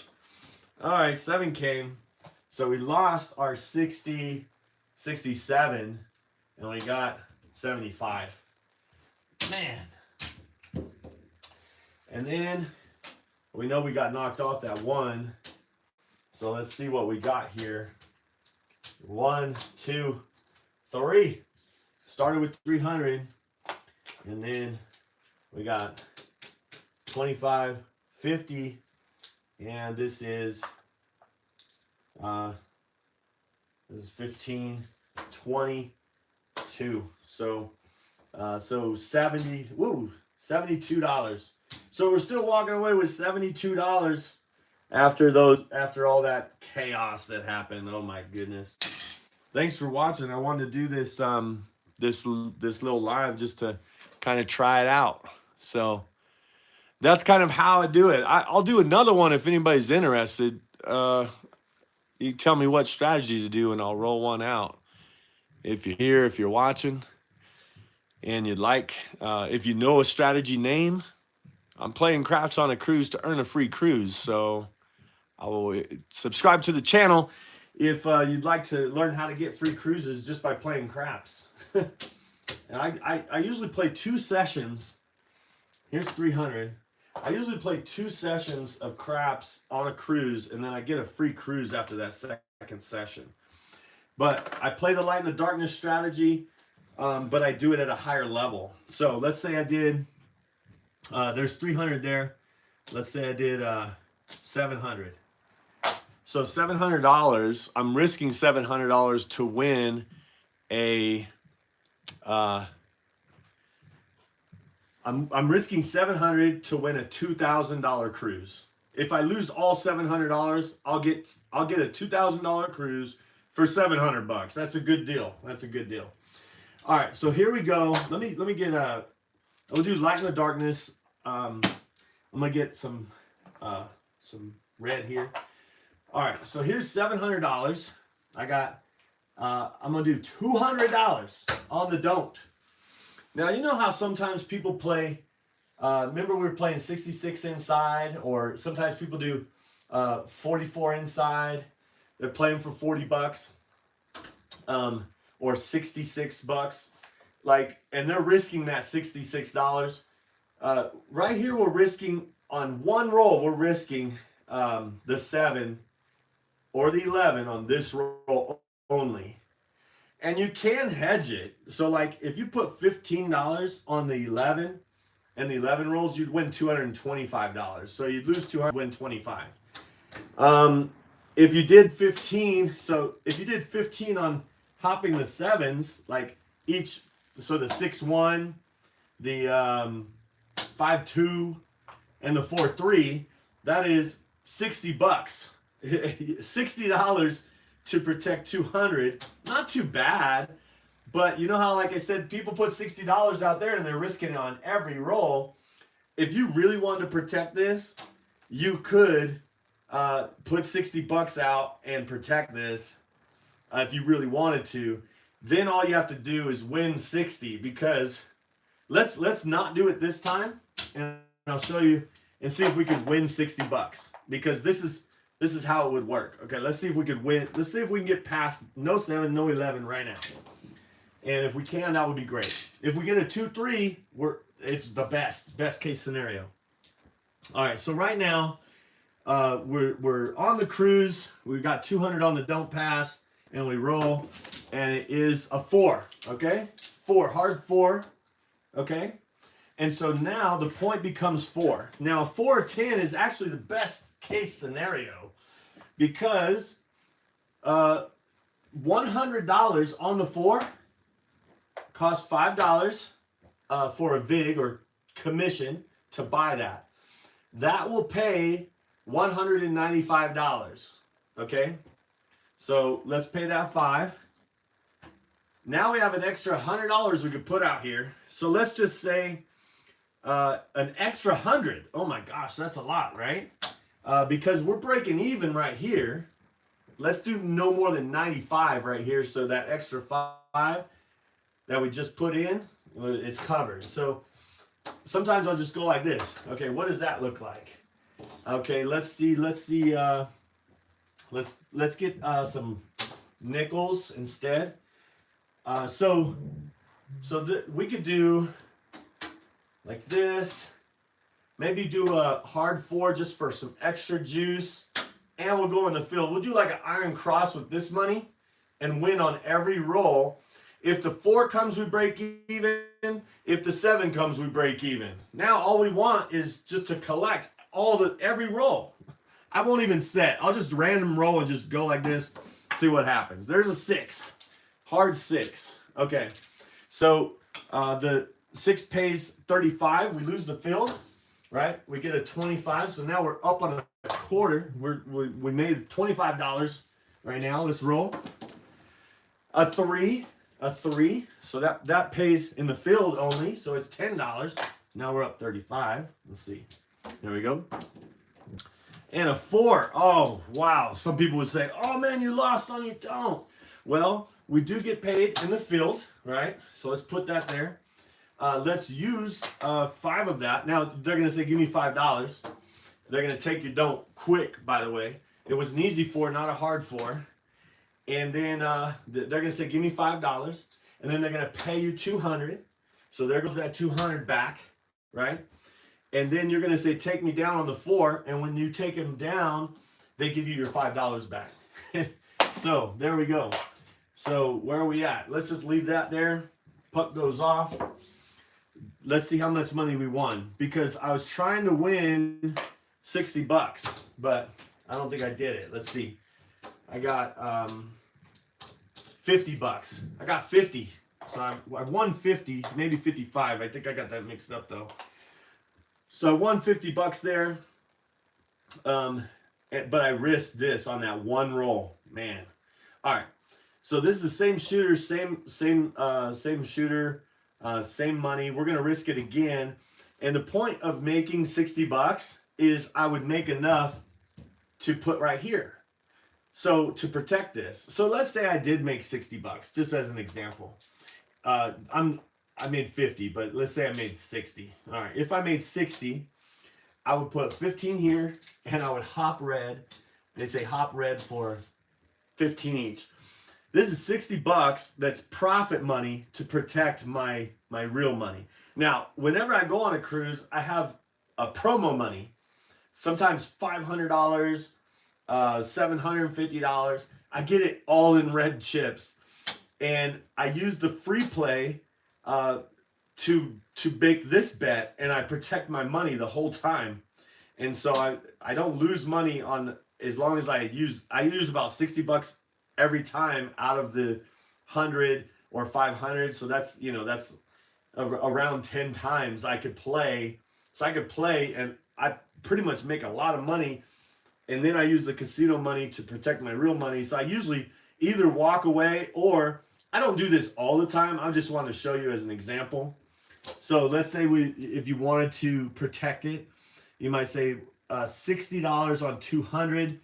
A: All right, 7 came. So we lost our 60, 67, and we got 75. Man. And then we know we got knocked off that 1. So let's see what we got here. 1, 2, 3. Started with 300, and then we got 25, 50, and this is 15, 22. So 70. Woo, $72. So we're still walking away with $72 after all that chaos that happened. Oh my goodness. Thanks for watching. I wanted to do this this little live just to kind of try it out. So that's kind of how I do it. I'll do another one if anybody's interested. You tell me what strategy to do, and I'll roll one out. If you're here, if you're watching, and you'd like, if you know a strategy name, I'm playing craps on a cruise to earn a free cruise. So I will subscribe to the channel if you'd like to learn how to get free cruises just by playing craps. And I usually play 2 sessions. Here's 300. I usually play 2 sessions of craps on a cruise, and then I get a free cruise after that second session. But I play the light and the darkness strategy, but I do it at a higher level. So let's say I did, there's 300 there. Let's say I did 700. So $700, I'm risking $700 to win a, I'm risking $700 to win a $2,000 cruise. If I lose all $700, I'll get a $2,000 cruise for $700. That's a good deal. That's a good deal. All right, so here we go. Let me get I'll do light in the darkness. I'm gonna get some red here. All right, so here's $700. I got. I'm gonna do $200 on the don't. Now, you know how sometimes people play, remember we were playing 66 inside, or sometimes people do 44 inside. They're playing for $40, or $66, and they're risking that $66. Right here, we're risking, on one roll, we're risking the 7 or the 11 on this roll only. And you can hedge it. So like if you put $15 on the 11 and the 11 rolls, you'd win $225. So you'd lose 200, win 25. If you did 15, so if you did 15 on hopping the 7s, like each, so the 6-1, the 5-2, and the 4-3, that is 60 bucks. $60 to protect 200. Not too bad, but you know how, like I said, people put $60 out there and they're risking it on every roll. If you really wanted to protect this, you could put 60 bucks out and protect this if you really wanted to. Then all you have to do is win 60, because let's not do it this time, and I'll show you and see if we could win 60 bucks, because this is how it would work. Okay, let's see if we could win. Let's see if we can get past no 7, no 11 right now. And if we can, that would be great. If we get a 2-3, it's the best case scenario. All right, so right now we're on the cruise. We've got 200 on the don't pass, and we roll, and it is a 4. Okay, 4, hard 4. Okay, and so now the point becomes 4. Now 4 or 10 is actually the best case scenario, because $100 on the 4 costs $5 for a VIG or commission to buy that. That will pay $195. Okay, so let's pay that $5. Now we have an extra $100 we could put out here. So let's just say an extra 100. Oh my gosh, that's a lot, right? Because we're breaking even right here. Let's do no more than 95 right here. So that extra 5 that we just put in, it's covered. So sometimes I'll just go like this. Okay, what does that look like? Okay, let's see. Let's get some nickels instead. We could do like this. Maybe do a hard 4 just for some extra juice. And we'll go in the field. We'll do like an iron cross with this money and win on every roll. If the 4 comes, we break even. If the 7 comes, we break even. Now all we want is just to collect every roll. I won't even set. I'll just random roll and just go like this. See what happens. There's a 6. Hard 6. Okay. So the 6 pays 35. We lose the field, right? We get a 25. So now we're up on a quarter. We made $25 right now. Let's roll. A 3. So that pays in the field only. So it's $10. Now we're up 35. Let's see. There we go. And a 4. Oh, wow. Some people would say, oh man, you lost on your don't. Well, we do get paid in the field, right? So let's put that there. Let's use 5 of that. Now, they're going to say, give me $5. They're going to take your don't quick, by the way. It was an easy 4, not a hard 4. And then they're going to say, give me $5. And then they're going to pay you $200. So there goes that $200 back, right? And then you're going to say, take me down on the 4. And when you take them down, they give you your $5 back. So there we go. So where are we at? Let's just leave that there. Puck goes off. Let's see how much money we won. Because I was trying to win 60 bucks, but I don't think I did it. Let's see. I got 50 bucks. I got 50. So I won 50, maybe 55. I think I got that mixed up though. So I won 50 bucks there. But I risked this on that one roll, man. All right. So this is the same shooter, same shooter, same money. We're gonna risk it again. And the point of making 60 bucks is I would make enough to put right here. So to protect this. So let's say I did make 60 bucks, just as an example. I made 50, but let's say I made 60. All right. If I made 60, I would put 15 here, and I would hop red. They say hop red for 15 each. This is 60 bucks. That's profit money to protect my real money. Now, whenever I go on a cruise, I have a promo money. Sometimes $500, $750. I get it all in red chips, and I use the free play to make this bet, and I protect my money the whole time. And so I don't lose money on, as long as I use about 60 bucks every time out of the 100 or 500. So that's, that's around 10 times I could play. So I could play, and pretty much make a lot of money, and then I use the casino money to protect my real money. So I usually either walk away, or I don't do this all the time. I just want to show you as an example. So let's say if you wanted to protect it, you might say $60 on 200.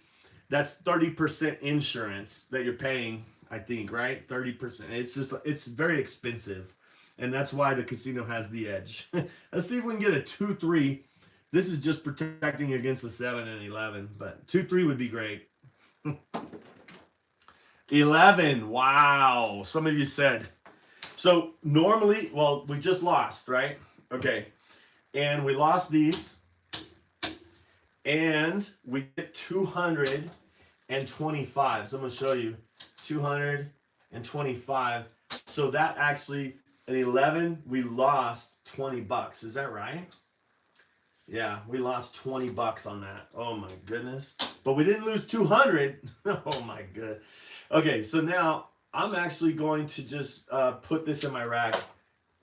A: That's 30% insurance that you're paying, I think, right? 30%. It's very expensive. And that's why the casino has the edge. Let's see if we can get a 2-3. This is just protecting against the 7 and 11, but 2-3 would be great. 11. Wow. Some of you said. So normally, well, we just lost, right? Okay. And we lost these. And we get 225. So I'm going to show you 225. So that actually, at 11, we lost $20. Is that right? Yeah, we lost $20 on that. Oh my goodness. But we didn't lose 200. Oh my good. Okay, so now I'm actually going to just put this in my rack.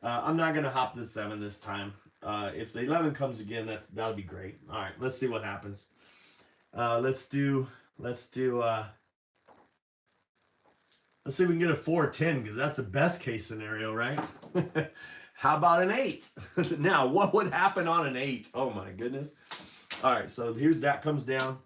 A: I'm not going to hop the 7 this time. If the 11 comes again, that'll be great. All right, let's see what happens. Let's see if we can get a 4 or 10, because that's the best case scenario, right? How about an 8? Now, what would happen on an 8? Oh my goodness. All right, so here's that comes down.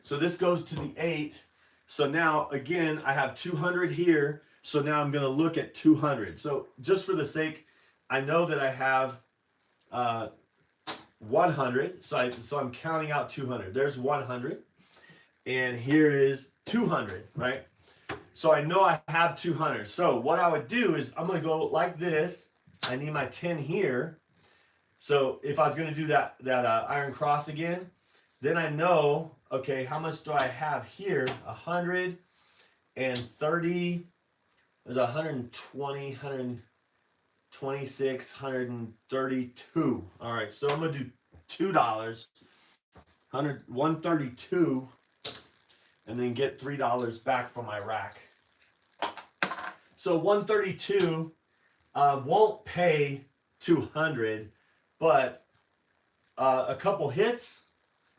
A: So this goes to the 8. So now, again, I have 200 here. So now I'm going to look at 200. So just for the sake, I know that I have 100. So I'm counting out 200. There's 100. And here is 200, right? So I know I have 200. So what I would do is I'm going to go like this. I need my 10 here. So if I was going to do that iron cross again, then I know, okay, how much do I have here? 130. There's 120, 126, 132. All right, so I'm going to do $2. 132. And then get $3 back from my rack. So 132 won't pay 200, but a couple hits,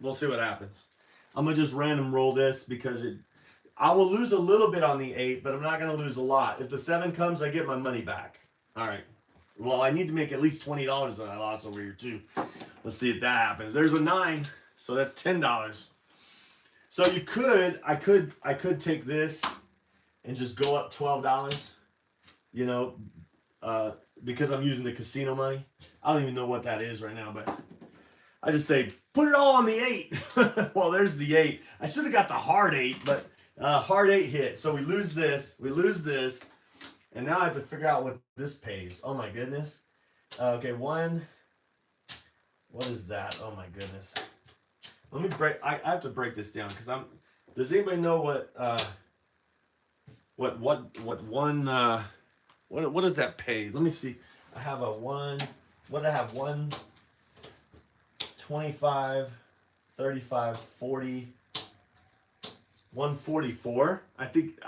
A: we'll see what happens. I'm gonna just random roll this because I will lose a little bit on the 8, but I'm not gonna lose a lot. If the 7 comes, I get my money back. All right. Well, I need to make at least $20 that I lost over here too. Let's see if that happens. There's a 9, so that's $10. So I could take this and just go up $12, you know, because I'm using the casino money. I don't even know what that is right now, but I just say, put it all on the 8. Well, there's the 8. I should have got the hard 8, but hard 8 hit. So we lose this, and now I have to figure out what this pays. Oh my goodness. Okay, what is that? Oh my goodness. Let me break. I have to break this down because does anybody know what does that pay? Let me see. I have a 1. What did I have? 1, 25, 35, 40, 144. I think.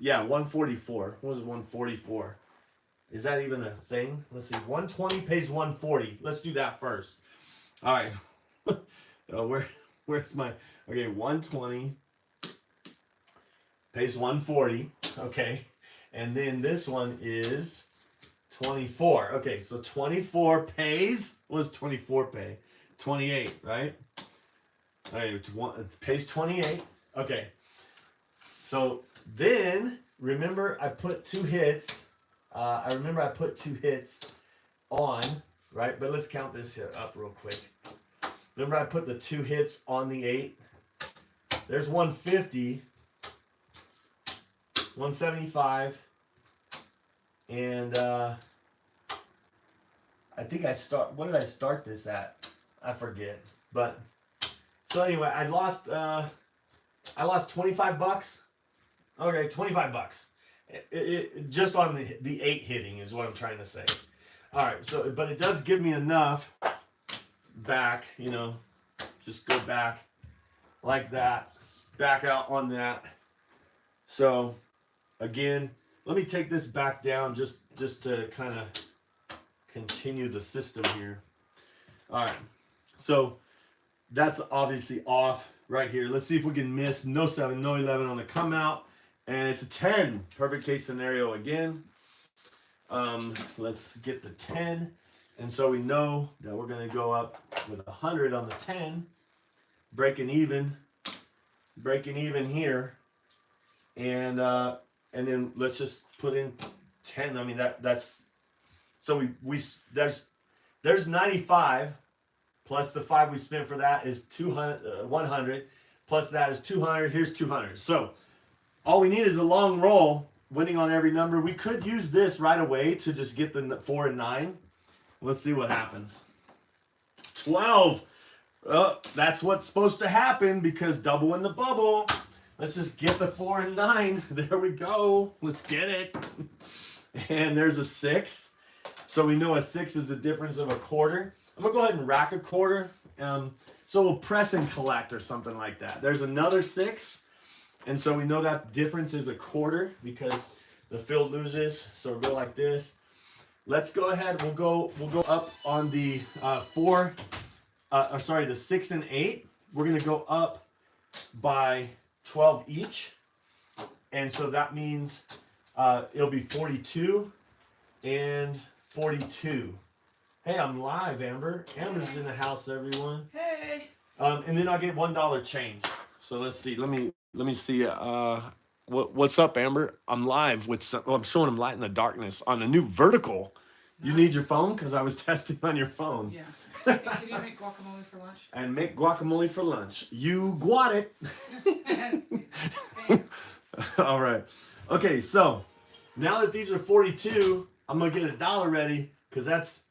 A: Yeah, 144. What was 144? Is that even a thing? Let's see. 120 pays 140. Let's do that first. All right. Where's my, okay, 120 pays 140, okay, and then this one is 24. Okay, so 24 pays, what does 24 pay? 28, right? All right, it pays 28. Okay, so then remember I put 2 hits. I put 2 hits on, right? But let's count this here up real quick. Remember I put the 2 hits on the 8. There's 150, 175, and I think what did I start this at? I forget. But so anyway, I lost $25. Okay, $25. It just on the 8 hitting is what I'm trying to say. All right, so but it does give me enough back, you know, just go back like that, back out on that. So again, let me take this back down just to kind of continue the system here. All right, so That's obviously off right here. Let's see if we can miss. No 7, no 11 on the come out. And it's a 10. Perfect case scenario again. Let's get the 10. And so we know that we're going to go up with 100 on the 10. Breaking even here. And then let's just put in 10. I mean, that's, so we there's 95. Plus the 5 we spent for that is 100. Plus that is 200. Here's 200. So all we need is a long roll, winning on every number. We could use this right away to just get the 4 and 9. Let's see what happens. 12. That's what's supposed to happen because double in the bubble. Let's just get the 4 and 9. There we go. Let's get it. And there's a 6. So we know a 6 is the difference of a quarter. I'm going to go ahead and rack a quarter. So we'll press and collect or something like that. There's another 6. And so we know that difference is a quarter because the field loses. So we'll go like this. Let's go ahead. We'll go up on the the 6 and 8. We're going to go up by 12 each. And so that means it'll be 42 and 42. Hey, I'm live, Amber. Amber's in the house, everyone.
B: Hey.
A: And then I'll get $1 change. So let's see. Let me see. What's up, Amber? I'm live with some. Oh, I'm showing them light in the darkness on a new vertical. Nice. You need your phone because I was testing on your phone.
B: Yeah. Hey, can you make guacamole for lunch?
A: And make guacamole for lunch. You got it. All right. Okay. So now that these are 42, I'm gonna get $1 ready because that's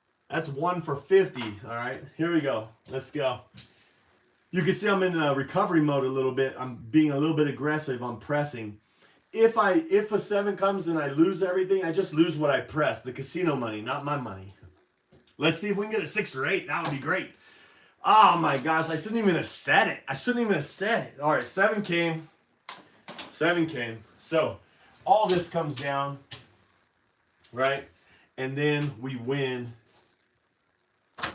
A: 1 for 50. All right, here we go. Let's go. You can see I'm in recovery mode a little bit. I'm being a little bit aggressive on pressing. If a 7 comes and I lose everything, I just lose what I pressed. The casino money, not my money. Let's see if we can get a 6 or 8. That would be great. Oh my gosh, I shouldn't even have said it. All right, 7 came. 7 came. So all this comes down, right? And then we win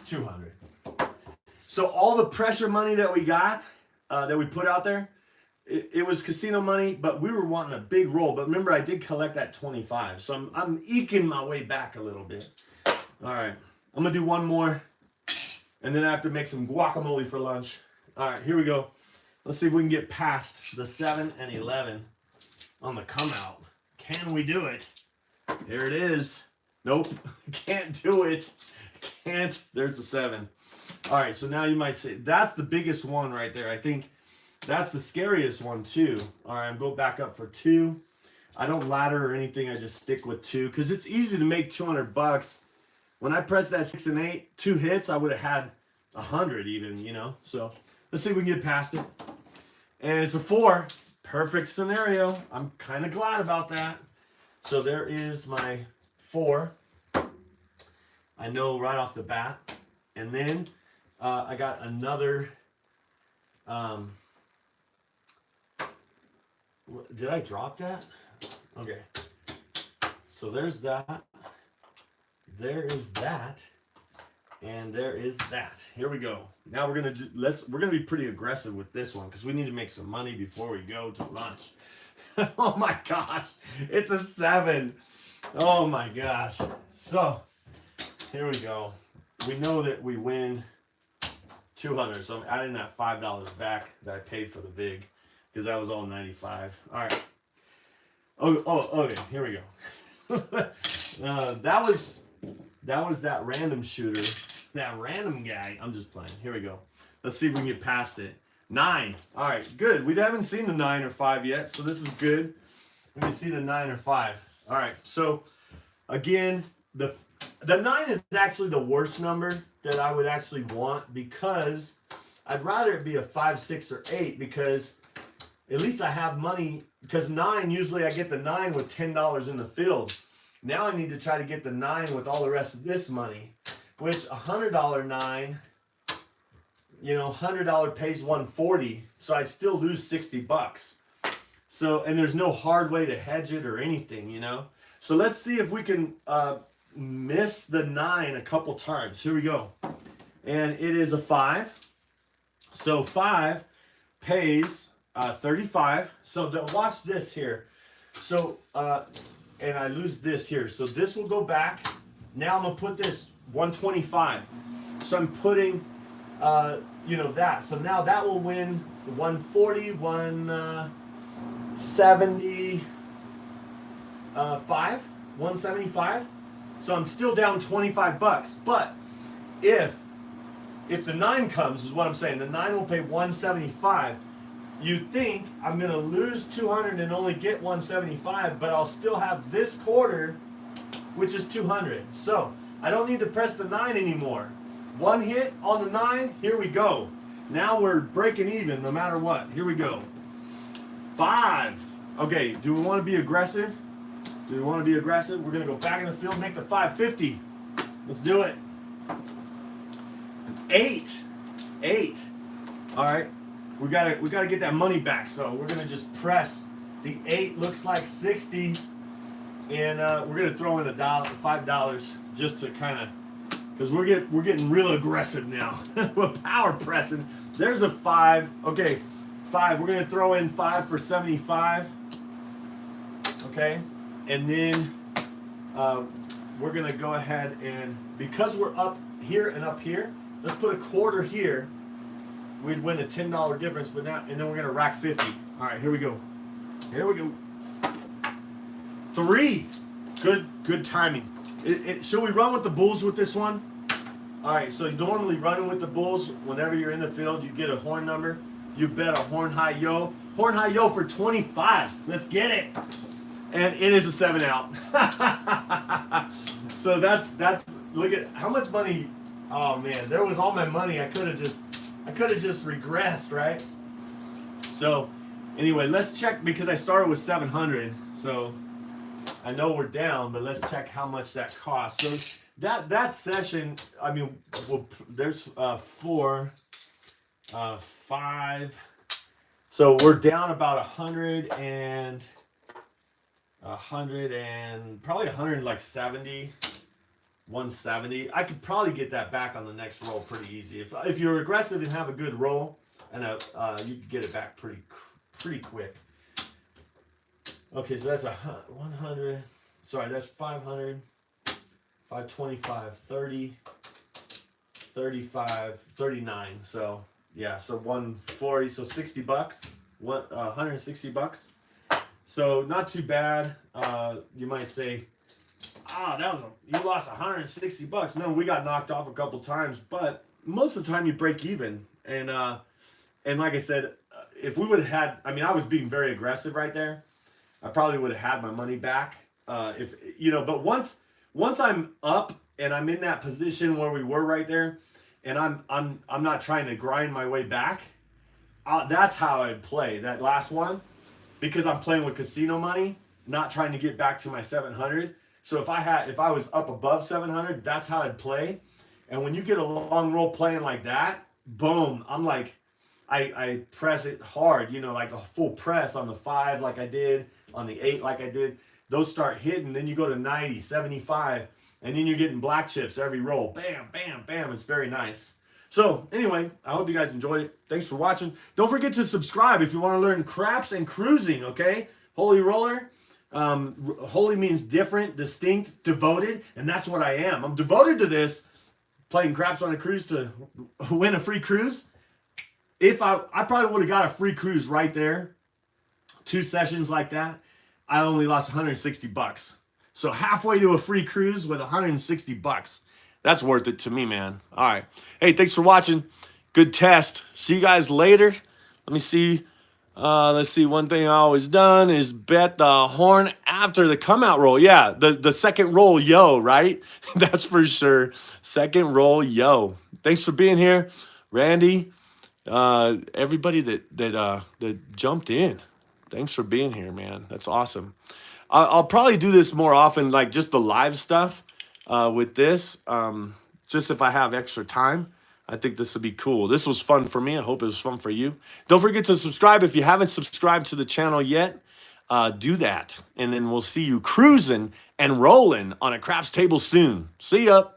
A: 200. So all the pressure money that we got, that we put out there, it was casino money, but we were wanting a big roll. But remember, I did collect that 25. So I'm eking my way back a little bit. All right, I'm gonna do one more, and then I have to make some guacamole for lunch. All right, here we go. Let's see if we can get past the 7 and 11 on the come out. Can we do it? Here it is. Nope, can't do it. Can't. There's the 7. All right, so now you might say that's the biggest one right there. I think that's the scariest one too. All right, I'm going back up for 2. I don't ladder or anything. I just stick with 2 because it's easy to make $200. When I pressed that 6 and 8, 2 hits, I would have had 100 even, you know. So let's see if we can get past it. And it's a 4. Perfect scenario. I'm kind of glad about that. So there is my 4. I know right off the bat. And then I got another. Did I drop that? Okay. So there's that. There is that. And there is that. Here we go. Now we're gonna be pretty aggressive with this one because we need to make some money before we go to lunch. Oh my gosh. It's a 7. Oh my gosh. So here we go. We know that we win 200, so I'm adding that $5 back that I paid for the VIG because that was all 95. All right. Okay. Here we go. That was that random shooter, that random guy. I'm just playing. Here we go. Let's see if we can get past it. 9. All right, good. We haven't seen the 9 or 5 yet, so this is good. We can see the 9 or 5. All right. So again, the 9 is actually the worst number that I would actually want because I'd rather it be a 5, 6, or 8 because at least I have money. Because 9, usually I get the 9 with $10 in the field. Now I need to try to get the 9 with all the rest of this money, which a $100 9, $100 pays $140, so I still lose $60. So, and there's no hard way to hedge it or anything, So let's see if we can miss the 9 a couple times. Here we go. And it is a 5. So 5 pays 35. So watch this here. So, and I lose this here. So this will go back. Now I'm going to put this 125. So I'm putting, that. So now that will win 140, 175. So I'm still down 25 bucks. But if the 9 comes, is what I'm saying, the 9 will pay 175. You'd think I'm going to lose 200 and only get 175, but I'll still have this quarter, which is 200. So I don't need to press the 9 anymore. One hit on the 9, here we go. Now we're breaking even no matter what. Here we go. 5. Okay, do we want to be aggressive? We're going to go back in the field, make the 550. Let's do it. 8. All right. We gotta get that money back. So we're gonna just press. The 8 looks like 60, and we're gonna throw in $5 just to kind of, because we're getting real aggressive now. We're power pressing. There's a 5. Okay, 5. We're gonna throw in 5 for 75. Okay, and then we're gonna go ahead and, because we're up here and up here, let's put a quarter here. We'd win a $10 difference, but now, and then we're gonna rack 50. All right, here we go. 3. Good timing. Should we run with the bulls with this one? All right, so normally running with the bulls, whenever you're in the field, you get a horn number. You bet a horn high yo. Horn high yo for 25. Let's get it. And it is a 7 out. So that's look at how much money. Oh man, there was all my money. I could have just regressed, right? So anyway, let's check, because I started with 700. So I know we're down, but let's check how much that costs. So that session, I mean, there's 4, 5. So we're down about 100 and probably 170. 170. I could probably get that back on the next roll pretty easy. If you're aggressive and have a good roll, and you can get it back pretty quick. Okay, so that's 100. Sorry, that's 500. 525, 30, 35, 39. So yeah, so 140. So 60 bucks. 160 bucks. So not too bad. You might say, you lost 160 bucks. No, we got knocked off a couple times, but most of the time you break even. And like I said, if we would have had, I mean, I was being very aggressive right there. I probably would have had my money back. But once I'm up and I'm in that position where we were right there, and I'm not trying to grind my way back, that's how I'd play that last one, because I'm playing with casino money, not trying to get back to my 700. So if I was up above 700, that's how I'd play. And when you get a long roll playing like that, boom, I'm like, I press it hard, like a full press on the 5 like I did, on the 8 like I did. Those start hitting, then you go to 90, 75, and then you're getting black chips every roll. Bam, bam, bam. It's very nice. So anyway, I hope you guys enjoyed it. Thanks for watching. Don't forget to subscribe if you want to learn craps and cruising, okay? Holy Roller. Holy means different, distinct, devoted, and that's what I am. I'm devoted to this, playing craps on a cruise to win a free cruise. If I probably would have got a free cruise right there, 2 sessions like that, I only lost 160 bucks. So halfway to a free cruise with 160 bucks. That's worth it to me, man. All right. Hey, thanks for watching. Good test. See you guys later. Let me see. Let's see. One thing I always done is bet the horn after the come out roll. Yeah, the second roll, yo, right? That's for sure. Second roll, yo. Thanks for being here, Randy. Everybody that jumped in. Thanks for being here, man. That's awesome. I'll probably do this more often, like just the live stuff with this. Just if I have extra time. I think this will be cool. This was fun for me. I hope it was fun for you. Don't forget to subscribe. If you haven't subscribed to the channel yet, do that. And then we'll see you cruising and rolling on a craps table soon. See ya.